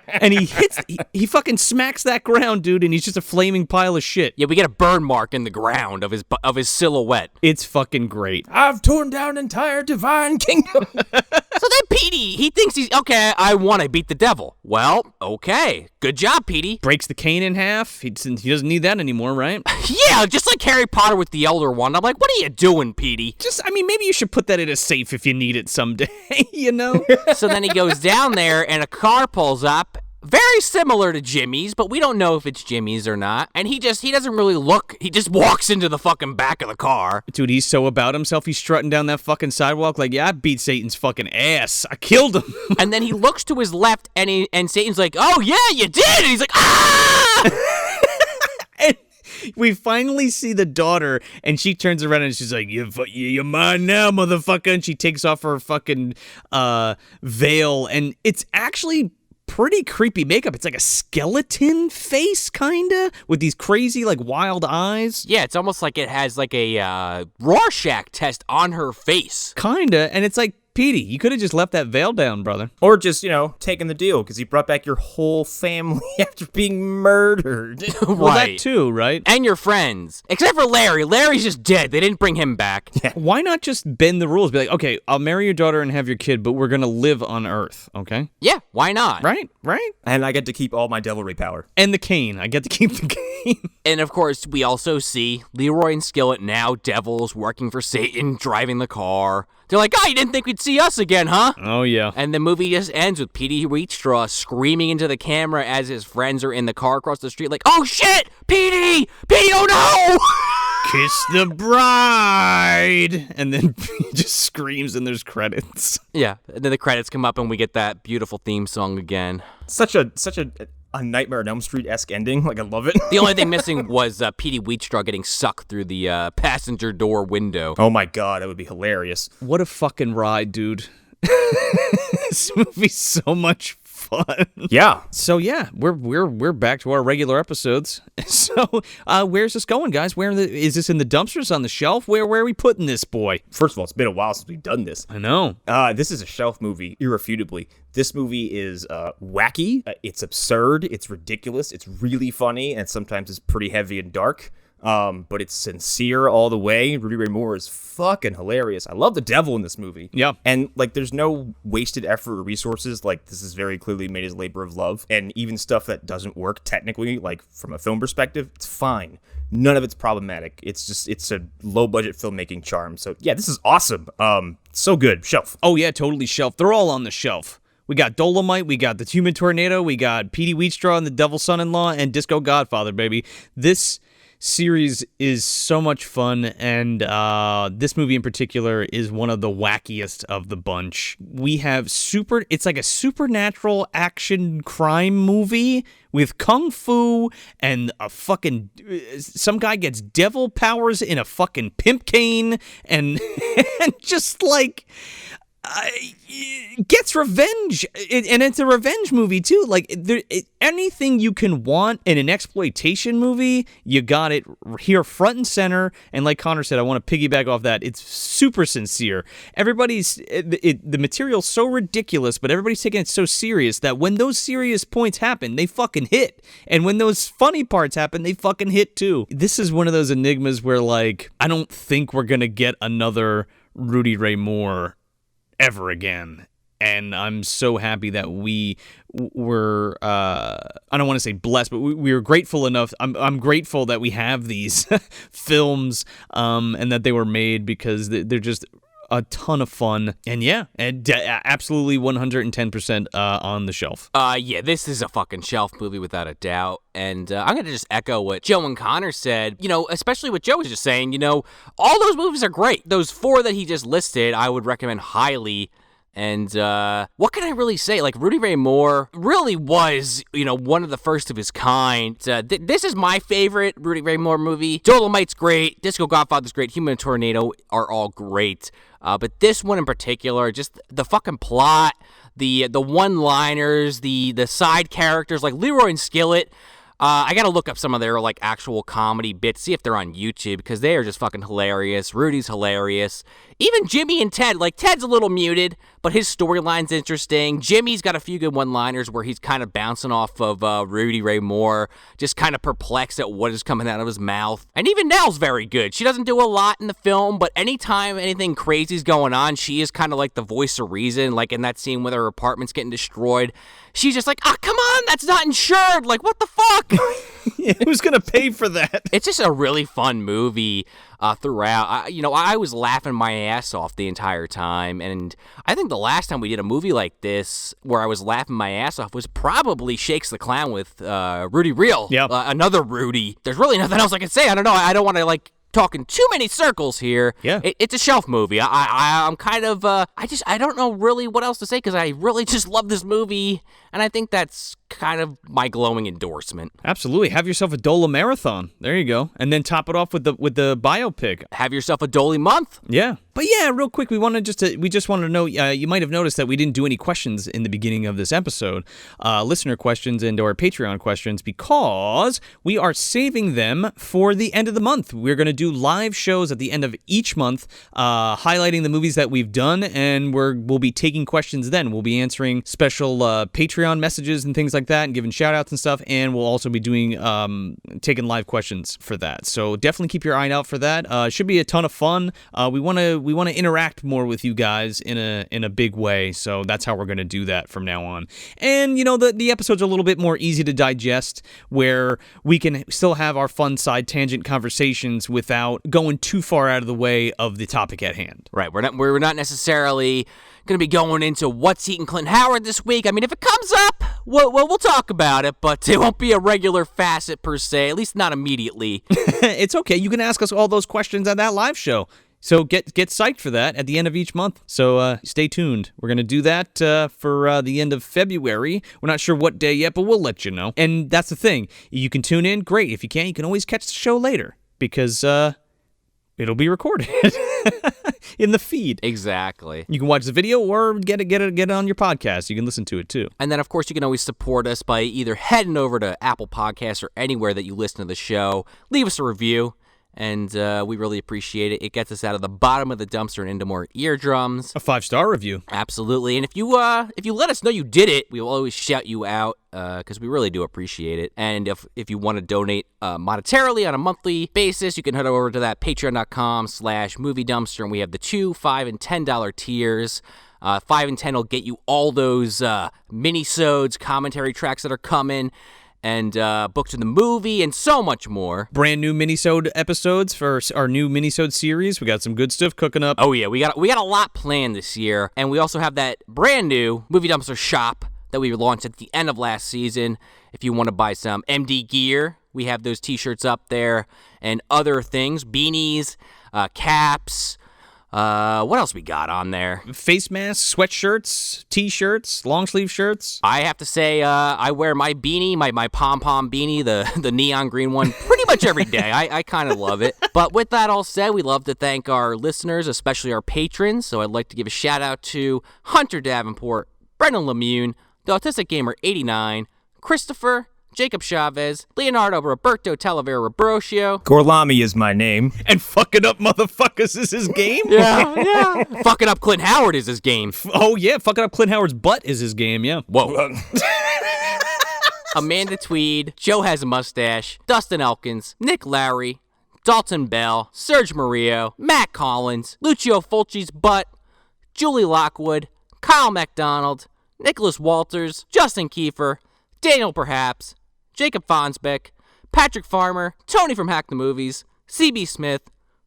And he fucking smacks that ground, dude, and he's just a flaming pile of shit. Yeah, we get a burn mark in the ground of his silhouette. It's fucking great. I've torn down an entire divine kingdom. So then Petey, he thinks he's, okay, I want to beat the devil. Well, okay. Good job, Petey. Breaks the cane in half. He doesn't need that anymore, right? Yeah, just like Harry Potter with the Elder Wand. I'm like, what are you doing, Petey? Maybe you should put that in a safe if you need it someday, you know? So then he goes down there and a car pulls up. Very similar to Jimmy's, but we don't know if it's Jimmy's or not. And he doesn't really look. He just walks into the fucking back of the car. Dude, he's so about himself. He's strutting down that fucking sidewalk like, yeah, I beat Satan's fucking ass. I killed him. And then he looks to his left and Satan's like, oh yeah, you did. And he's like, ah! we finally see the daughter, and she turns around and she's like, "You're mine now, motherfucker!" And she takes off her fucking veil, and it's actually pretty creepy makeup. It's like a skeleton face, kinda, with these crazy, like, wild eyes. Yeah, it's almost like it has like a Rorschach test on her face. Kinda, and it's like, Petey, you could have just left that veil down, brother. Or just, taking the deal, because you brought back your whole family after being murdered. Well, that too, right? And your friends. Except for Larry. Larry's just dead. They didn't bring him back. Yeah. Why not just bend the rules? Be like, okay, I'll marry your daughter and have your kid, but we're going to live on Earth, okay? Yeah, why not? Right? And I get to keep all my devilry power. And the cane. I get to keep the cane. And of course, we also see Leroy and Skillet, now devils, working for Satan, driving the car. They're like, oh, you didn't think we'd see us again, huh? Oh, yeah. And the movie just ends with Petey Wheatstraw screaming into the camera as his friends are in the car across the street like, oh, shit! Petey! Petey, oh, no! Kiss the bride! And then he just screams and there's credits. Yeah, and then the credits come up and we get that beautiful theme song again. Such a Nightmare on Elm Street-esque ending. Like, I love it. The only thing missing was Petey Wheatstraw getting sucked through the passenger door window. Oh my god, that would be hilarious. What a fucking ride, dude. This movie's so much fun. Yeah. So yeah, we're back to our regular episodes. So where's this going, guys? Is this in the dumpsters, on the shelf? Where are we putting this boy? First of all, it's been a while since we've done this. I know. This is a shelf movie, irrefutably. This movie is wacky. It's absurd. It's ridiculous. It's really funny, and sometimes it's pretty heavy and dark. But it's sincere all the way. Rudy Ray Moore is fucking hilarious. I love the devil in this movie. Yeah. And, like, there's no wasted effort or resources. Like, this is very clearly made as labor of love. And even stuff that doesn't work technically, like, from a film perspective, it's fine. None of it's problematic. It's a low-budget filmmaking charm. So, yeah, this is awesome. So good. Shelf. Oh, yeah, totally shelf. They're all on the shelf. We got Dolemite, we got the Human Tornado, we got Petey Wheatstraw and the Devil's Son-in-Law, and Disco Godfather, baby. This series is so much fun, and this movie in particular is one of the wackiest of the bunch. We have it's like a supernatural action crime movie with kung fu and some guy gets devil powers in a fucking pimp cane and just like gets revenge, and it's a revenge movie too. Like anything you can want in an exploitation movie, you got it here front and center. And like Connor said, I want to piggyback off that. It's super sincere. The material's so ridiculous, but everybody's taking it so serious that when those serious points happen, they fucking hit. And when those funny parts happen, they fucking hit too. This is one of those enigmas where, like, I don't think we're gonna get another Rudy Ray Moore ever again. And I'm so happy that we were, I don't want to say blessed, but we were grateful enough. I'm grateful that we have these films and that they were made, because they're just a ton of fun. And yeah, absolutely 110% on the shelf. Yeah, this is a fucking shelf movie without a doubt. And I'm going to just echo what Joe and Connor said, especially what Joe was just saying. All those movies are great. Those 4 that he just listed, I would recommend highly. And what can I really say? Like, Rudy Ray Moore really was, one of the first of his kind. This is my favorite Rudy Ray Moore movie. Dolemite's great. Disco Godfather's great. Human Tornado are all great. But this one in particular, just the fucking plot, the one-liners, the side characters, like Leroy and Skillet. I gotta look up some of their, like, actual comedy bits, see if they're on YouTube, because they are just fucking hilarious. Rudy's hilarious. Even Jimmy and Ted, like, Ted's a little muted, but his storyline's interesting. Jimmy's got a few good one-liners where he's kind of bouncing off of Rudy Ray Moore, just kind of perplexed at what is coming out of his mouth. And even Nell's very good. She doesn't do a lot in the film, but anytime anything crazy's going on, she is kind of like the voice of reason, like in that scene with her apartment's getting destroyed. She's just like, come on, that's not insured. Like, what the fuck? Yeah, who's going to pay for that? It's just a really fun movie throughout. I was laughing my ass off the entire time. And I think the last time we did a movie like this where I was laughing my ass off was probably Shakes the Clown with Rudy Reel. Yeah. Another Rudy. There's really nothing else I can say. I don't know. I don't want to, like, talking too many circles here. Yeah. It's a shelf movie. I'm kind of, I don't know really what else to say because I really just love this movie, and I think that's kind of my glowing endorsement. Absolutely. Have yourself a Dola marathon. There you go. And then top it off with the biopic. Have yourself a Dolly month. Yeah. But yeah, real quick, we just wanted to know, you might have noticed that we didn't do any questions in the beginning of this episode, listener questions and or Patreon questions, because we are saving them for the end of the month. We're going to do live shows at the end of each month, highlighting the movies that we've done, and we'll be taking questions then. We'll be answering special Patreon messages and things like that, and giving shout outs and stuff, and we'll also be doing taking live questions for that. So definitely keep your eye out for that. It should be a ton of fun. We want to interact more with you guys in a big way, so that's how we're going to do that from now on. And the episodes are a little bit more easy to digest, where we can still have our fun side tangent conversations without going too far out of the way of the topic at hand. Right. We're not necessarily going to be going into what's eating Clint Howard this week. I mean, if it comes up, we'll talk about it, but it won't be a regular facet per se, at least not immediately. It's okay. You can ask us all those questions at that live show. So get psyched for that at the end of each month. So stay tuned. We're going to do that for the end of February. We're not sure what day yet, but we'll let you know. And that's the thing. You can tune in. Great. If you can't, you can always catch the show later, because it'll be recorded in the feed. Exactly. You can watch the video or get it on your podcast. You can listen to it too. And then, of course, you can always support us by either heading over to Apple Podcasts or anywhere that you listen to the show. Leave us a review, and we really appreciate it. It gets us out of the bottom of the dumpster and into more eardrums. A 5-star review. Absolutely. And if you let us know you did it, we will always shout you out, because we really do appreciate it. And if you want to donate monetarily on a monthly basis, you can head over to that patreon.com/movie dumpster, and we have the $2, $5, and $10 tiers. 5 and 10 will get you all those mini-sodes, commentary tracks that are coming, and books in the movie, and so much more. Brand new minisode episodes for our new minisode series. We got some good stuff cooking up. Oh yeah, we got a lot planned this year, and we also have that brand new Movie Dumpster shop that we launched at the end of last season. If you want to buy some MD gear, we have those t-shirts up there, and other things, beanies, caps. What else we got on there? Face masks, sweatshirts, t-shirts, long sleeve shirts. I have to say, I wear my beanie, my pom-pom beanie, the neon green one, pretty much every day. I kind of love it. But with that all said, we love to thank our listeners, especially our patrons. So I'd like to give a shout out to Hunter Davenport, Brendan Lemune, The Autistic Gamer 89, Christopher, Jacob Chavez, Leonardo Roberto Talavera Robrosio. Gorlami is my name. And fucking up motherfuckers is his game? Yeah. Fucking up Clint Howard is his game. Oh, yeah. Fucking up Clint Howard's butt is his game, yeah. Whoa. Amanda Tweed, Joe Has a Mustache, Dustin Elkins, Nick Lowry, Dalton Bell, Serge Murillo, Matt Collins, Lucio Fulci's butt, Julie Lockwood, Kyle MacDonald, Nicholas Walters, Justin Kiefer, Daniel Perhaps, Jacob Fonsbeck, Patrick Farmer, Tony from Hack the Movies, CB Smith,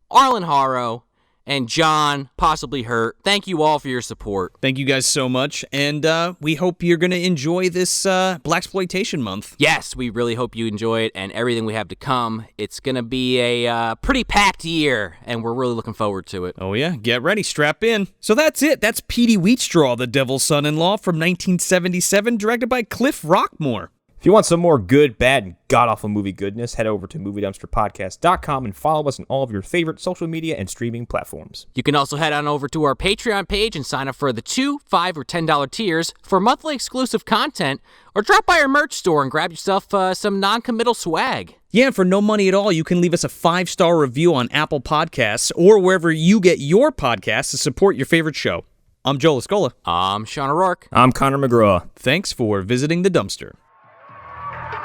Arlen Haro, and John, possibly hurt. Thank you all for your support. Thank you guys so much, and we hope you're going to enjoy this Blaxploitation month. Yes, we really hope you enjoy it and everything we have to come. It's going to be a pretty packed year, and we're really looking forward to it. Oh yeah, get ready, strap in. So that's it. That's Petey Wheatstraw, The Devil's Son-in-Law from 1977, directed by Cliff Rockmore. If you want some more good, bad, and god-awful movie goodness, head over to MovieDumpsterPodcast.com and follow us on all of your favorite social media and streaming platforms. You can also head on over to our Patreon page and sign up for the $2, $5, or $10 tiers for monthly exclusive content, or drop by our merch store and grab yourself some non-committal swag. Yeah, and for no money at all, you can leave us a 5-star review on Apple Podcasts or wherever you get your podcasts to support your favorite show. I'm Joel Escola. I'm Sean O'Rourke. I'm Connor McGraw. Thanks for visiting the dumpster.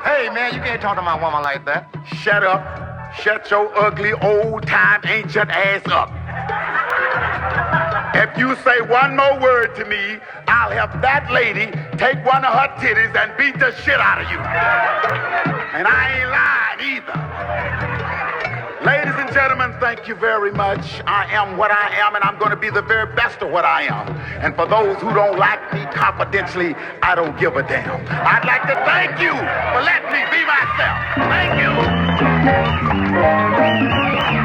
Hey, man, you can't talk to my woman like that. Shut up. Shut your ugly, old-time, ancient ass up. If you say one more word to me, I'll have that lady take one of her titties and beat the shit out of you. And I ain't lying either. Ladies and gentlemen, thank you very much. I am what I am, and I'm going to be the very best of what I am. And for those who don't like me confidentially, I don't give a damn. I'd like to thank you for letting me be myself. Thank you.